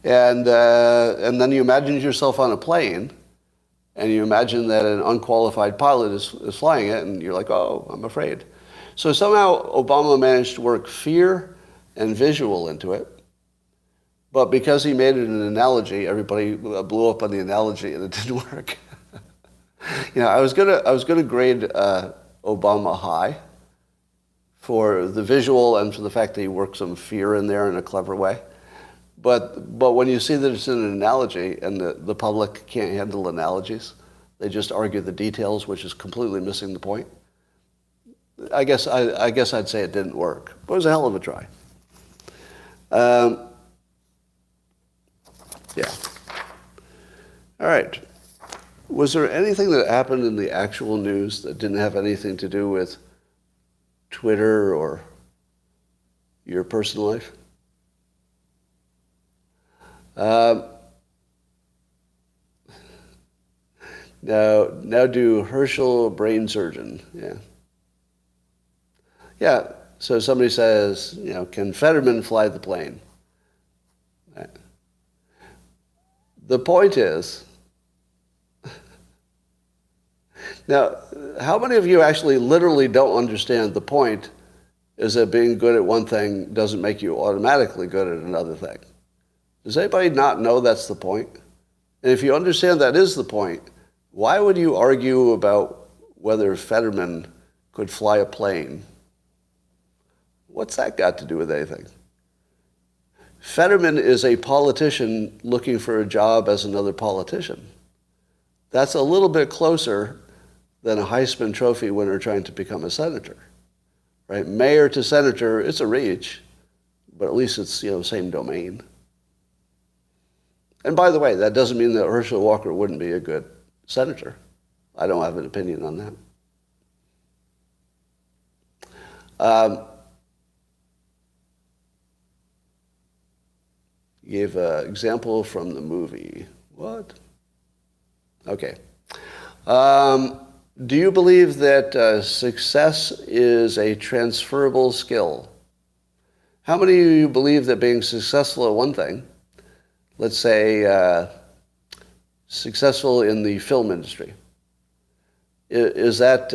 And then you imagine yourself on a plane, and you imagine that an unqualified pilot is flying it, and you're like, oh, I'm afraid. So somehow Obama managed to work fear and visual into it. But because he made it an analogy, everybody blew up on the analogy, and it didn't work. I was gonna grade Obama high for the visual and for the fact that he worked some fear in there in a clever way. But when you see that it's in an analogy and the public can't handle analogies, they just argue the details, which is completely missing the point. I guess I'd say it didn't work, but it was a hell of a try. Yeah. All right. Was there anything that happened in the actual news that didn't have anything to do with Twitter or your personal life? Now do Herschel brain surgeon. Yeah. So somebody says, can Fetterman fly the plane? The point is, now, how many of you actually literally don't understand the point is that being good at one thing doesn't make you automatically good at another thing? Does anybody not know that's the point? And if you understand that is the point, why would you argue about whether Fetterman could fly a plane. What's that got to do with anything? Fetterman is a politician looking for a job as another politician. That's a little bit closer than a Heisman Trophy winner trying to become a senator, right? Mayor to senator, it's a reach, but at least it's, same domain. And by the way, that doesn't mean that Herschel Walker wouldn't be a good senator. I don't have an opinion on that. Gave an example from the movie. What? Okay. Do you believe that success is a transferable skill? How many of you believe that being successful at one thing, let's say successful in the film industry, does that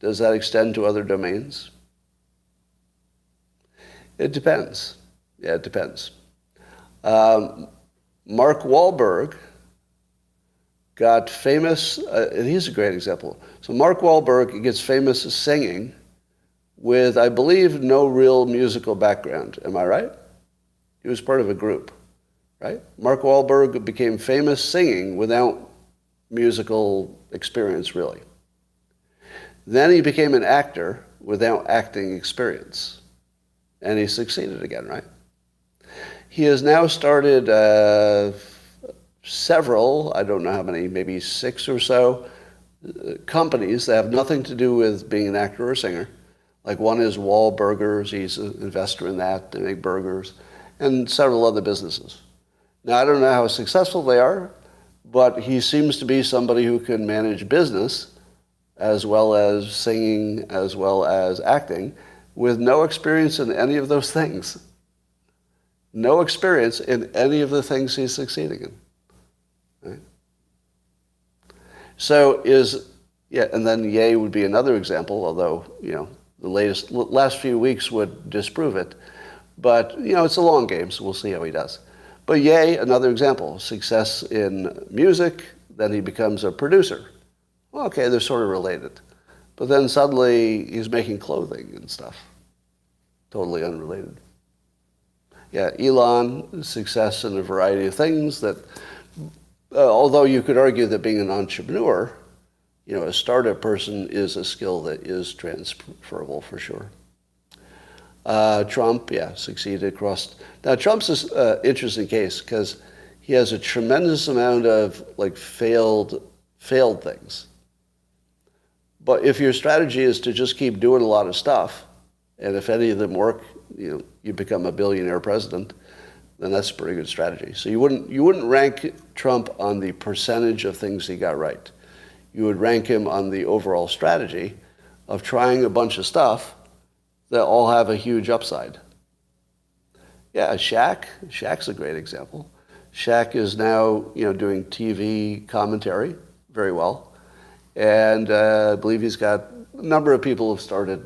extend to other domains? It depends. Yeah, it depends. Mark Wahlberg got famous, and he's a great example. So Mark Wahlberg gets famous singing with, I believe, no real musical background. Am I right? He was part of a group, right? Mark Wahlberg became famous singing without musical experience, really. Then he became an actor without acting experience. And he succeeded again, right? He has now started several, I don't know how many, maybe 6 or so, companies that have nothing to do with being an actor or singer. Like one is Wahlburgers, he's an investor in that, they make burgers, and several other businesses. Now, I don't know how successful they are, but he seems to be somebody who can manage business as well as singing, as well as acting, with no experience in any of those things. No experience in any of the things he's succeeding in. Right? So and then Ye would be another example, although, the last few weeks would disprove it. But, it's a long game, so we'll see how he does. But Ye, another example, success in music, then he becomes a producer. Well, okay, they're sort of related. But then suddenly he's making clothing and stuff. Totally unrelated. Yeah, Elon, success in a variety of things that, although you could argue that being an entrepreneur, a startup person is a skill that is transferable for sure. Trump, succeeded across. Now, Trump's an interesting case because he has a tremendous amount of failed things. But if your strategy is to just keep doing a lot of stuff, and if any of them work, you become a billionaire president, then that's a pretty good strategy. So you wouldn't rank Trump on the percentage of things he got right. You would rank him on the overall strategy of trying a bunch of stuff that all have a huge upside. Yeah, Shaq's a great example. Shaq is now, doing TV commentary very well. And I believe he's got a number of people have started,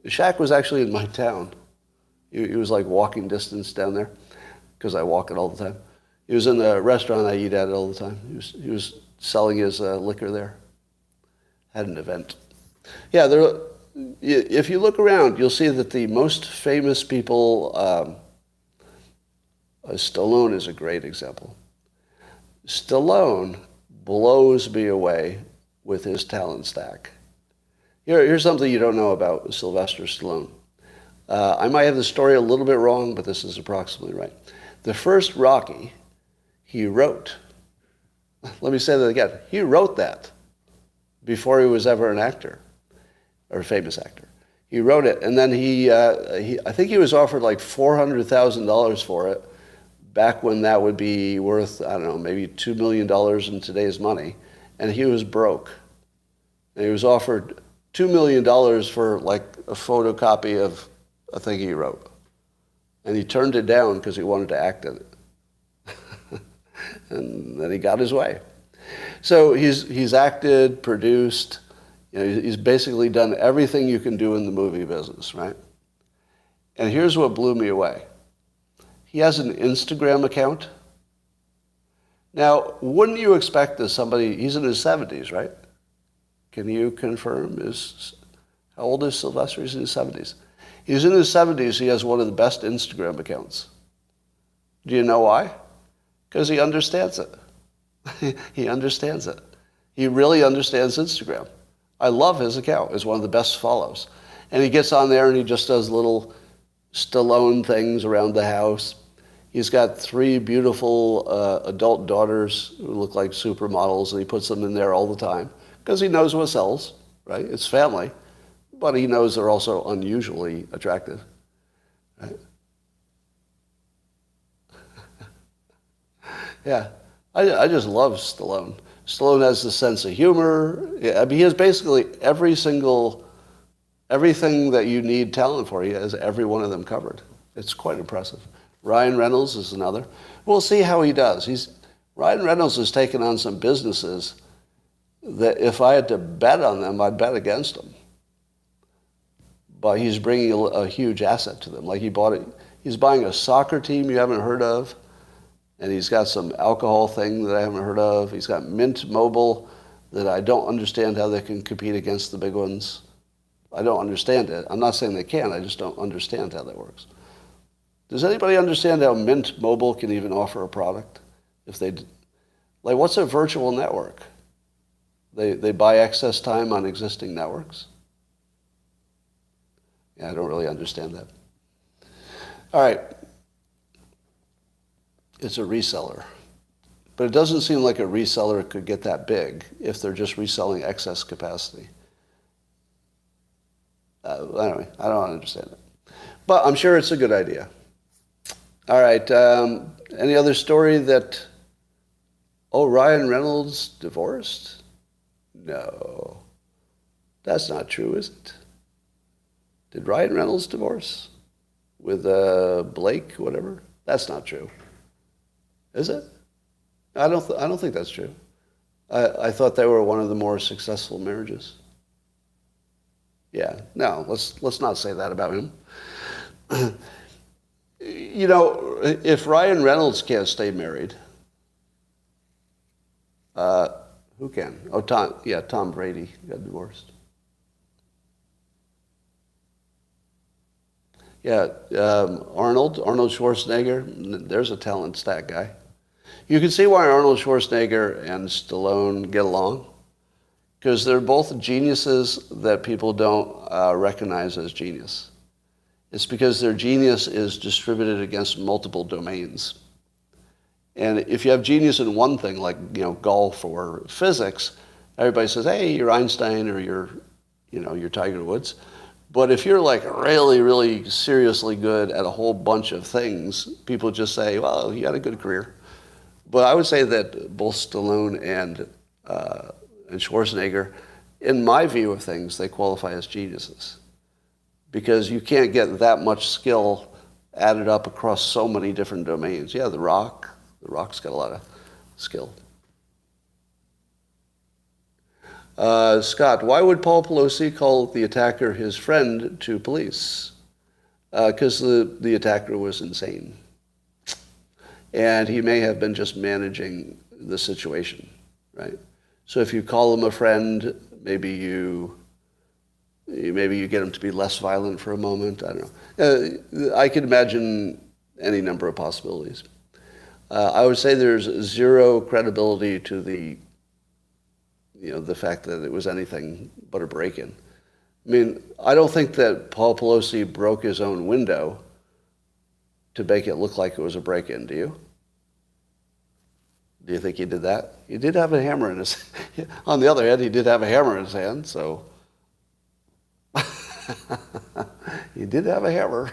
Shaq was actually in my town. He was walking distance down there because I walk it all the time. He was in the restaurant I eat at all the time. He was selling his liquor there. Had an event. Yeah, if you look around, you'll see that the most famous people, Stallone is a great example. Stallone blows me away with his talent stack. Here's something you don't know about Sylvester Stallone. I might have the story a little bit wrong, but this is approximately right. The first Rocky, he wrote. Let me say that again. He wrote that before he was ever an actor or a famous actor. He wrote it, and then I think he was offered $400,000 for it back when that would be worth, I don't know, maybe $2 million in today's money, and he was broke. And he was offered $2 million for a photocopy of a thing he wrote. And he turned it down because he wanted to act in it. And then he got his way. So he's acted, produced, he's basically done everything you can do in the movie business, right? And here's what blew me away. He has an Instagram account Now, wouldn't you expect that somebody, he's in his 70s, right? Can you confirm? How old is Sylvester? He's in his 70s. He's in his 70s. He has one of the best Instagram accounts. Do you know why? Because he understands it. He understands it. He really understands Instagram. I love his account. It's one of the best follows. And he gets on there and he just does little Stallone things around the house. He's got 3 beautiful adult daughters who look like supermodels, and he puts them in there all the time because he knows what sells, right? It's family, but he knows they're also unusually attractive, right? Yeah, I just love Stallone. Stallone has the sense of humor. Yeah, I mean, he has basically everything that you need talent for. He has every one of them covered. It's quite impressive. Ryan Reynolds is another. We'll see how he does. Ryan Reynolds has taken on some businesses that if I had to bet on them, I'd bet against them. But he's bringing a huge asset to them. Like he's buying a soccer team you haven't heard of, and he's got some alcohol thing that I haven't heard of. He's got Mint Mobile that I don't understand how they can compete against the big ones. I don't understand it. I'm not saying they can. I just don't understand how that works. Does anybody understand how Mint Mobile can even offer a product? What's a virtual network? They buy excess time on existing networks? Yeah, I don't really understand that. All right. It's a reseller. But it doesn't seem like a reseller could get that big if they're just reselling excess capacity. Anyway, I don't understand it. But I'm sure it's a good idea. All right. Any other story that... Oh, Ryan Reynolds divorced? No. That's not true, is it? Did Ryan Reynolds divorce? With Blake, whatever? That's not true. Is it? I don't think that's true. I thought they were one of the more successful marriages. Yeah. No, let's not say that about him. You know, if Ryan Reynolds can't stay married, who can? Oh, Tom Brady got divorced. Yeah, Arnold Schwarzenegger, there's a talent stack guy. You can see why Arnold Schwarzenegger and Stallone get along, because they're both geniuses that people don't recognize as genius. It's because their genius is distributed against multiple domains. And if you have genius in one thing, like golf or physics, everybody says, "Hey, you're Einstein," or you're Tiger Woods. But if you're like really, really seriously good at a whole bunch of things, people just say, "Well, you had a good career." But I would say that both Stallone and Schwarzenegger, in my view of things, they qualify as geniuses. Because you can't get that much skill added up across so many different domains. Yeah, The Rock's got a lot of skill. Scott, why would Paul Pelosi call the attacker his friend to police? Because the attacker was insane. And he may have been just managing the situation, right? So if you call him a friend, maybe you get him to be less violent for a moment. I don't know. I could imagine any number of possibilities. I would say there's zero credibility to the fact that it was anything but a break-in. I mean, I don't think that Paul Pelosi broke his own window to make it look like it was a break-in, do you? Do you think he did that? He did have a hammer in his... On the other hand, he did have a hammer in his hand, so... He did have a hammer.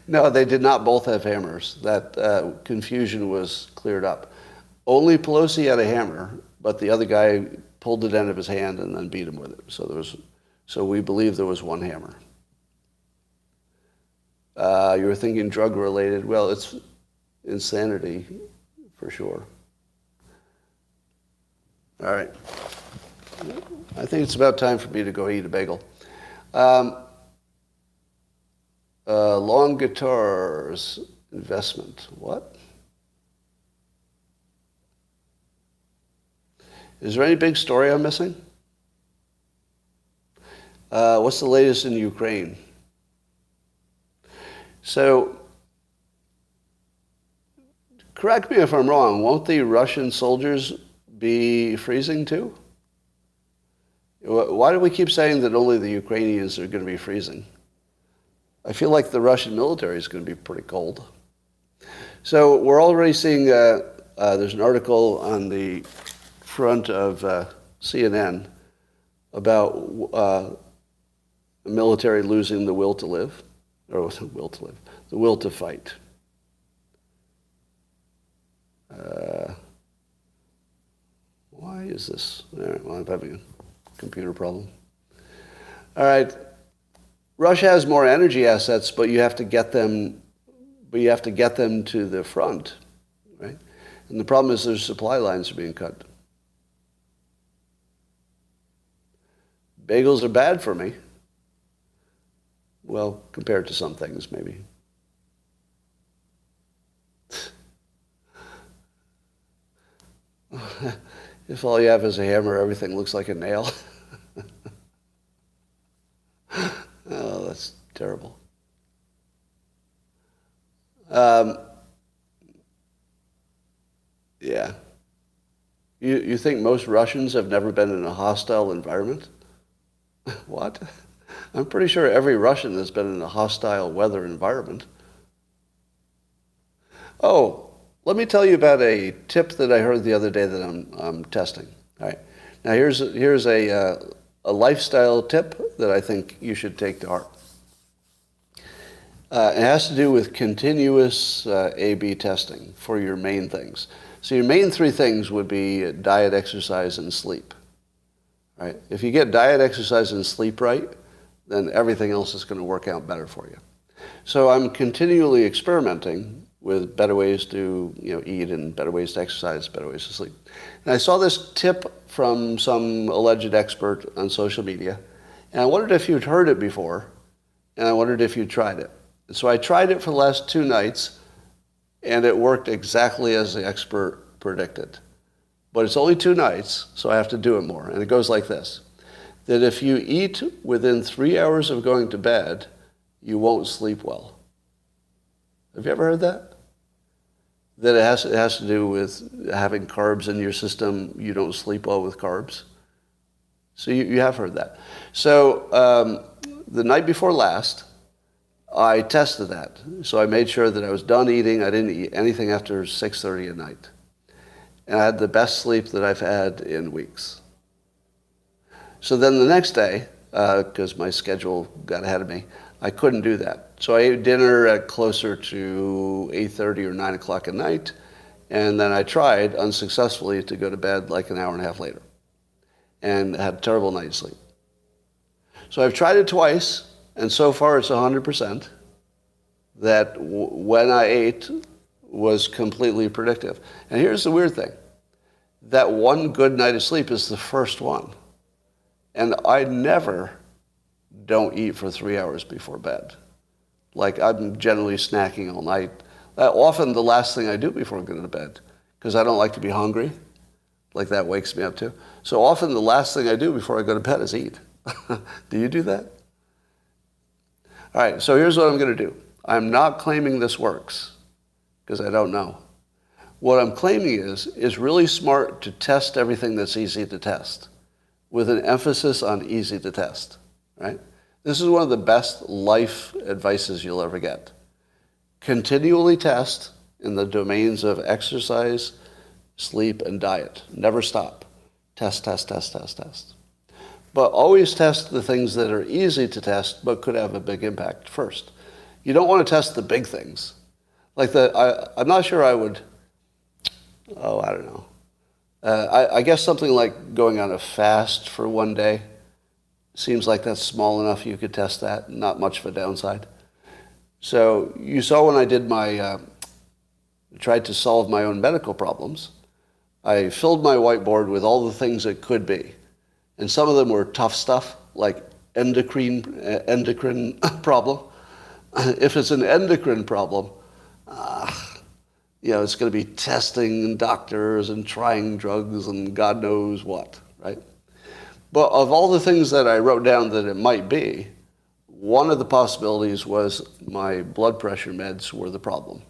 No, they did not both have hammers. That confusion was cleared up. Only Pelosi had a hammer, but the other guy pulled it out of his hand and then beat him with it. So we believe there was one hammer. You were thinking drug-related. Well, it's insanity for sure. All right. I think it's about time for me to go eat a bagel. Long guitars investment. What? Is there any big story I'm missing? What's the latest in Ukraine? So, correct me if I'm wrong, won't the Russian soldiers be freezing too? Why do we keep saying that only the Ukrainians are going to be freezing? I feel like the Russian military is going to be pretty cold. So we're already seeing, there's an article on the front of CNN about the military losing the will to live, or the will to live, the will to fight. Why is this? All right, well, I'm having a computer problem. All right. Russia has more energy assets, but you have to get them to the front, right? And the problem is their supply lines are being cut. Bagels are bad for me. Well, compared to some things, maybe. If all you have is a hammer, everything looks like a nail. Oh, that's terrible. Yeah. You think most Russians have never been in a hostile environment? What? I'm pretty sure every Russian has been in a hostile weather environment. Oh, let me tell you about a tip that I heard the other day that I'm testing. All right. Now here's a lifestyle tip that I think you should take to heart. It has to do with continuous A/B testing for your main things. So your main three things would be diet, exercise, and sleep. Right? If you get diet, exercise, and sleep right, then everything else is going to work out better for you. So I'm continually experimenting with better ways to eat and better ways to exercise, better ways to sleep. And I saw this tip from some alleged expert on social media, and I wondered if you'd heard it before, and I wondered if you'd tried it. And so I tried it for the last 2 nights, and it worked exactly as the expert predicted. But it's only 2 nights, so I have to do it more. And it goes like this, that if you eat within 3 hours of going to bed, you won't sleep well. Have you ever heard that? That it has to do with having carbs in your system. You don't sleep well with carbs. So you have heard that. So the night before last, I tested that. So I made sure that I was done eating. I didn't eat anything after 6:30 at night. And I had the best sleep that I've had in weeks. So then the next day, because my schedule got ahead of me, I couldn't do that. So I ate dinner at closer to 8:30 or 9 o'clock at night, and then I tried unsuccessfully to go to bed like an hour and a half later, and had a terrible night's sleep. So I've tried it twice, and so far it's 100% that when I ate was completely predictive. And here's the weird thing. That one good night of sleep is the first one. And I never don't eat for 3 hours before bed. Like I'm generally snacking all night. Often the last thing I do before I go to bed, because I don't like to be hungry. Like that wakes me up too. So often the last thing I do before I go to bed is eat. Do you do that? All right, so here's what I'm going to do. I'm not claiming this works, because I don't know. What I'm claiming is really smart to test everything that's easy to test, with an emphasis on easy to test, right? This is one of the best life advices you'll ever get. Continually test in the domains of exercise, sleep, and diet. Never stop. Test, test, test, test, test. But always test the things that are easy to test but could have a big impact first. You don't want to test the big things. Like I'm not sure I would, I don't know. I guess something like going on a fast for one day seems like that's small enough you could test that, not much of a downside. So you saw when I did tried to solve my own medical problems, I filled my whiteboard with all the things it could be. And some of them were tough stuff, like endocrine problem. If it's an endocrine problem, It's going to be testing and doctors and trying drugs and God knows what, right? But of all the things that I wrote down that it might be, one of the possibilities was my blood pressure meds were the problem.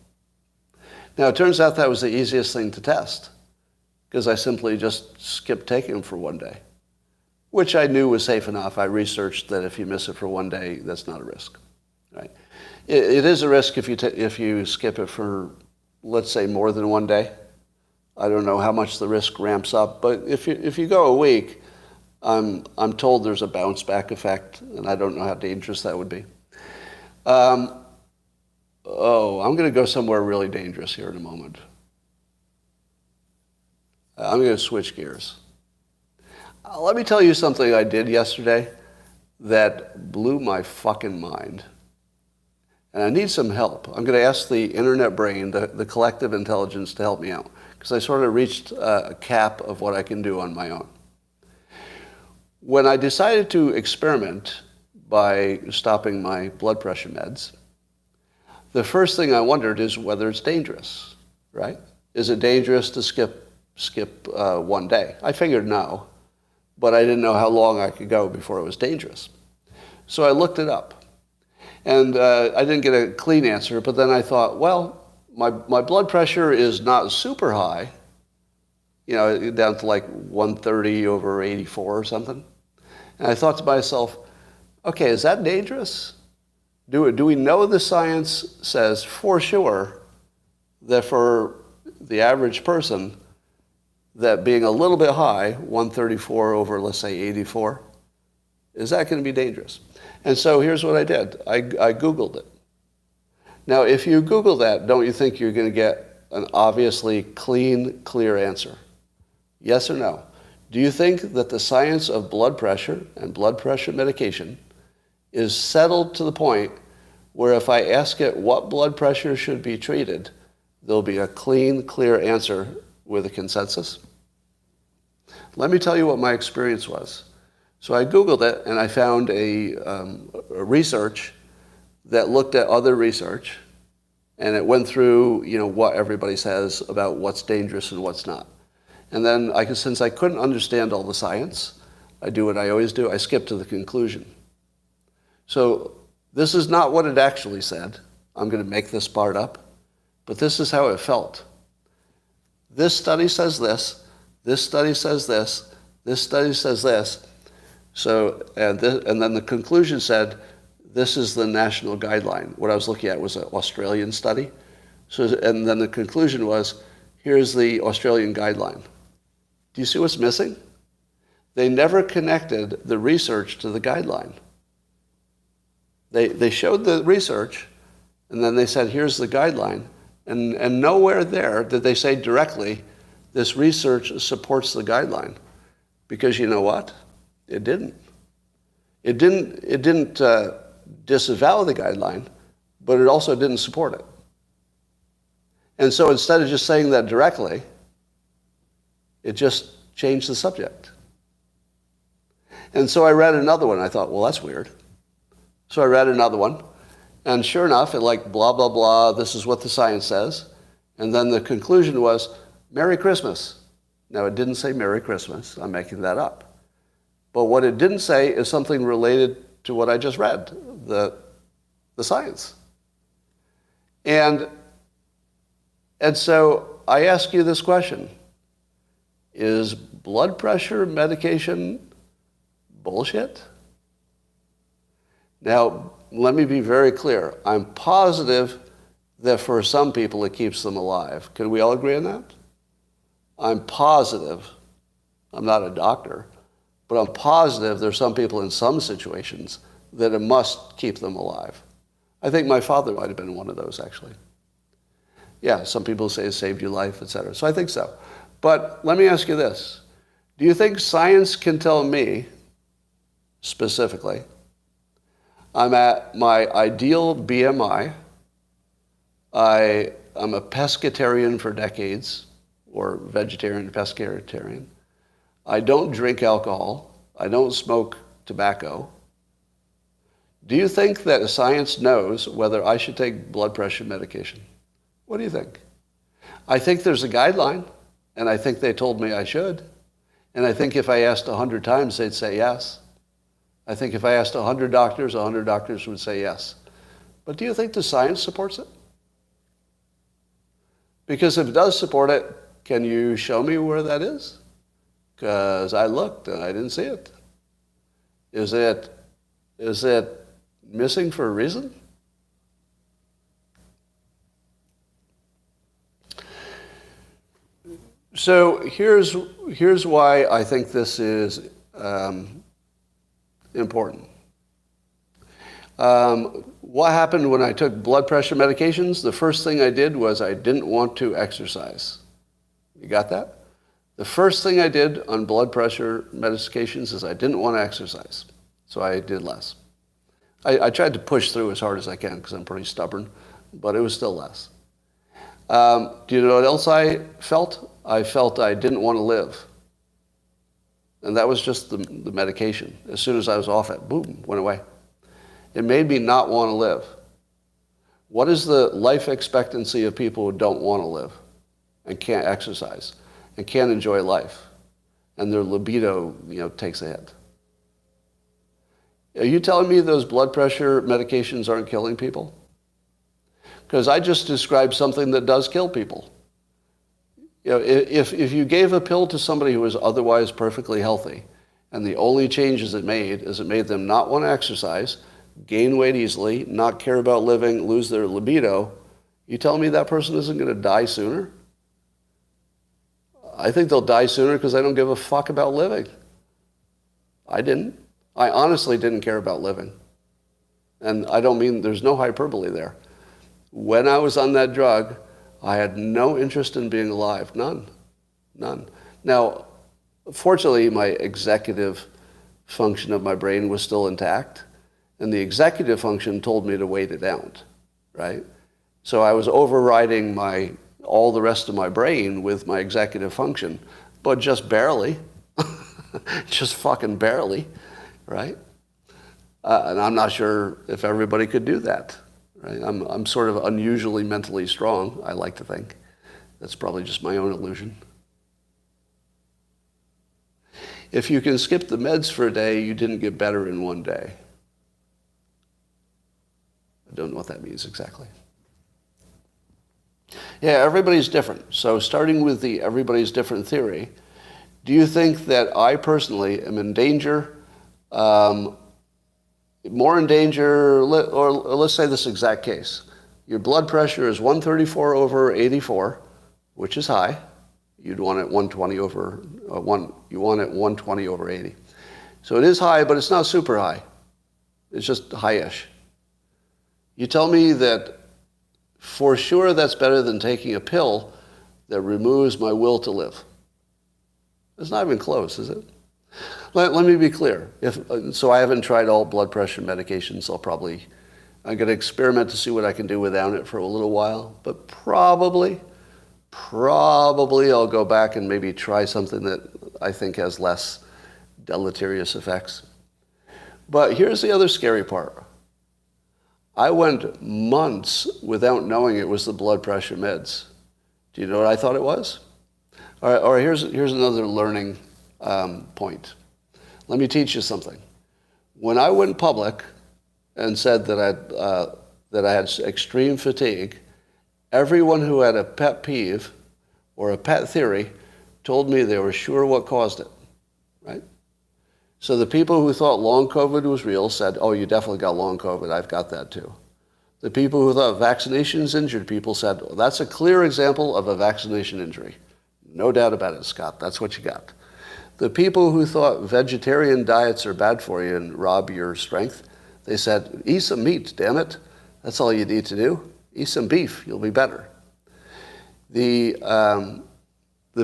Now, it turns out that was the easiest thing to test because I simply just skipped taking them for one day, which I knew was safe enough. I researched that if you miss it for one day, that's not a risk, right? It is a risk if you skip it for, let's say, more than one day. I don't know how much the risk ramps up, but if you go a week, I'm told there's a bounce back effect, and I don't know how dangerous that would be. I'm going to go somewhere really dangerous here in a moment. I'm going to switch gears. Let me tell you something I did yesterday that blew my fucking mind. And I need some help. I'm going to ask the internet brain, the collective intelligence, to help me out, because I sort of reached a cap of what I can do on my own. When I decided to experiment by stopping my blood pressure meds, the first thing I wondered is whether it's dangerous, right? Is it dangerous to skip one day? I figured no, but I didn't know how long I could go before it was dangerous. So I looked it up. And I didn't get a clean answer, but then I thought, well, my blood pressure is not super high, down to like 130 over 84 or something. And I thought to myself, okay, is that dangerous? Do we know the science says for sure that for the average person, that being a little bit high, 134 over, let's say, 84, is that going to be dangerous? And so here's what I did. I Googled it. Now, if you Google that, don't you think you're going to get an obviously clean, clear answer? Yes or no? Do you think that the science of blood pressure and blood pressure medication is settled to the point where if I ask it what blood pressure should be treated, there'll be a clean, clear answer with a consensus? Let me tell you what my experience was. So I Googled it, and I found a research that looked at other research, and it went through, what everybody says about what's dangerous and what's not. And then, since I couldn't understand all the science, I do what I always do. I skip to the conclusion. So this is not what it actually said. I'm going to make this part up, but this is how it felt. This study says this. This study says this. This study says this. So, and then the conclusion said, this is the national guideline. What I was looking at was an Australian study. So, and then the conclusion was, here's the Australian guideline. Do you see what's missing? They never connected the research to the guideline. They showed the research, and then they said, here's the guideline. And nowhere there did they say directly, this research supports the guideline. Because you know what? It didn't. It didn't disavow the guideline, but it also didn't support it. And so instead of just saying that directly, it just changed the subject. And so I read another one. I thought, well, that's weird. So I read another one, and sure enough, it blah, blah, blah, this is what the science says. And then the conclusion was, Merry Christmas. Now, it didn't say Merry Christmas. I'm making that up. But what it didn't say is something related to what I just read, the science. And so I ask you this question. Is blood pressure medication bullshit? Now, let me be very clear. I'm positive that for some people it keeps them alive. Can we all agree on that? I'm positive. I'm not a doctor. But I'm positive there's some people in some situations that it must keep them alive. I think my father might have been one of those, actually. Yeah, some people say it saved your life, etc. So I think so. But let me ask you this. Do you think science can tell me, specifically, I'm at my ideal BMI, I'm a pescatarian for decades, or vegetarian, pescatarian. I don't drink alcohol. I don't smoke tobacco. Do you think that science knows whether I should take blood pressure medication? What do you think? I think there's a guideline, and I think they told me I should. And I think if I asked 100 times, they'd say yes. I think if I asked 100 doctors would say yes. But do you think the science supports it? Because if it does support it, can you show me where that is? Because I looked and I didn't see it. Is it missing for a reason? So here's why I think this is important. What happened when I took blood pressure medications? The first thing I did was I didn't want to exercise. You got that? The first thing I did on blood pressure medications is I didn't want to exercise. So I did less. I tried to push through as hard as I can because I'm pretty stubborn, but it was still less. Do you know what else I felt? I felt I didn't want to live. And that was just the medication. As soon as I was off it, boom, went away. It made me not want to live. What is the life expectancy of people who don't want to live and can't exercise and can't enjoy life? And their libido, takes a hit. Are you telling me those blood pressure medications aren't killing people? Because I just described something that does kill people. If you gave a pill to somebody who was otherwise perfectly healthy, and the only changes it made is it made them not want to exercise, gain weight easily, not care about living, lose their libido, you telling me that person isn't going to die sooner? I think they'll die sooner because they don't give a fuck about living. I didn't. I honestly didn't care about living. And I don't mean, there's no hyperbole there. When I was on that drug, I had no interest in being alive. None. Now, fortunately, my executive function of my brain was still intact, and the executive function told me to wait it out, right? So I was overriding all the rest of my brain with my executive function, but just barely, just fucking barely, right? And I'm not sure if everybody could do that. Right? I'm sort of unusually mentally strong, I like to think. That's probably just my own illusion. If you can skip the meds for a day, you didn't get better in one day. I don't know what that means exactly. Yeah, everybody's different. So starting with the everybody's different theory, do you think that I personally am in danger, more in danger, or let's say this exact case. Your blood pressure is 134 over 84, which is high. You'd want it 120 over 120 over 80. So it is high, but it's not super high. It's just high-ish. You tell me that for sure that's better than taking a pill that removes my will to live. It's not even close, is it? Let me be clear. So I haven't tried all blood pressure medications. I'm going to experiment to see what I can do without it for a little while. But probably I'll go back and maybe try something that I think has less deleterious effects. But here's the other scary part. I went months without knowing it was the blood pressure meds. Do you know what I thought it was? Or here's another learning point. Let me teach you something. When I went public and said that I had extreme fatigue, everyone who had a pet peeve or a pet theory told me they were sure what caused it, right? So the people who thought long COVID was real said, oh, you definitely got long COVID. I've got that too. The people who thought vaccinations injured people said, well, that's a clear example of a vaccination injury. No doubt about it, Scott. That's what you got. The people who thought vegetarian diets are bad for you and rob your strength, they said, eat some meat, damn it. That's all you need to do. Eat some beef, you'll be better. The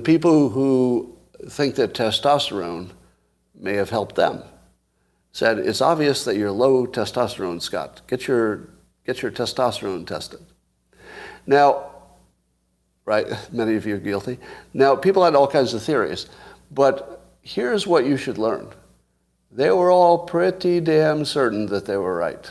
people who think that testosterone may have helped them said, it's obvious that you're low testosterone, Scott. Get your testosterone tested. Now, right, many of you are guilty. Now, people had all kinds of theories, but here's what you should learn. They were all pretty damn certain that they were right.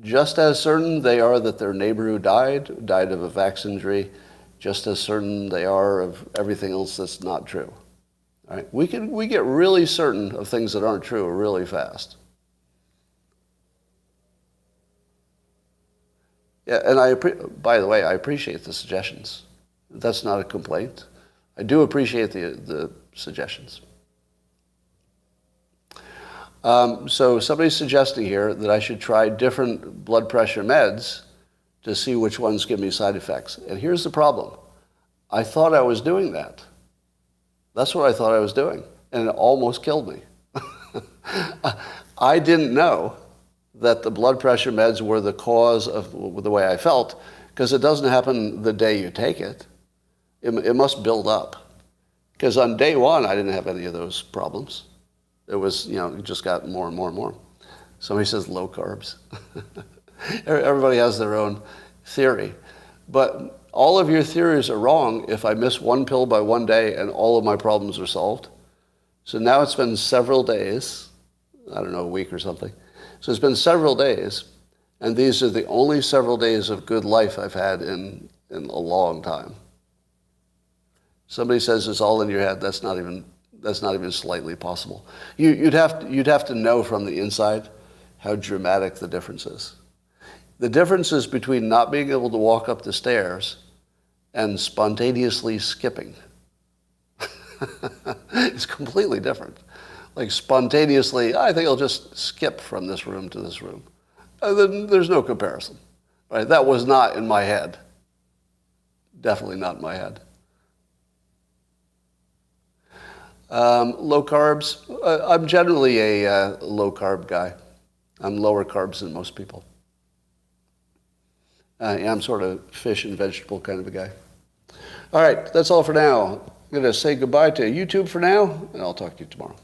Just as certain they are that their neighbor who died of a vaccine injury, just as certain they are of everything else that's not true. All right? We get really certain of things that aren't true really fast. Yeah, and by the way, I appreciate the suggestions. That's not a complaint. I do appreciate the suggestions. So somebody's suggesting here that I should try different blood pressure meds to see which ones give me side effects. And here's the problem. I thought I was doing that. That's what I thought I was doing. And it almost killed me. I didn't know that the blood pressure meds were the cause of the way I felt, because it doesn't happen the day you take it. It must build up. Because on day one, I didn't have any of those problems. It was, it just got more and more and more. Somebody says low carbs. Everybody has their own theory. But all of your theories are wrong if I miss one pill by one day and all of my problems are solved. So now it's been several days, I don't know, a week or something. So it's been several days, and these are the only several days of good life I've had in a long time. Somebody says it's all in your head. That's not even slightly possible. You'd have to know from the inside how dramatic the difference is. The difference is between not being able to walk up the stairs and spontaneously skipping. It's completely different. Like spontaneously, I think I'll just skip from this room to this room. Then there's no comparison. Right? That was not in my head. Definitely not in my head. Low carbs. I'm generally a low carb guy. I'm lower carbs than most people. I'm sort of fish and vegetable kind of a guy. All right, that's all for now. I'm going to say goodbye to YouTube for now, and I'll talk to you tomorrow.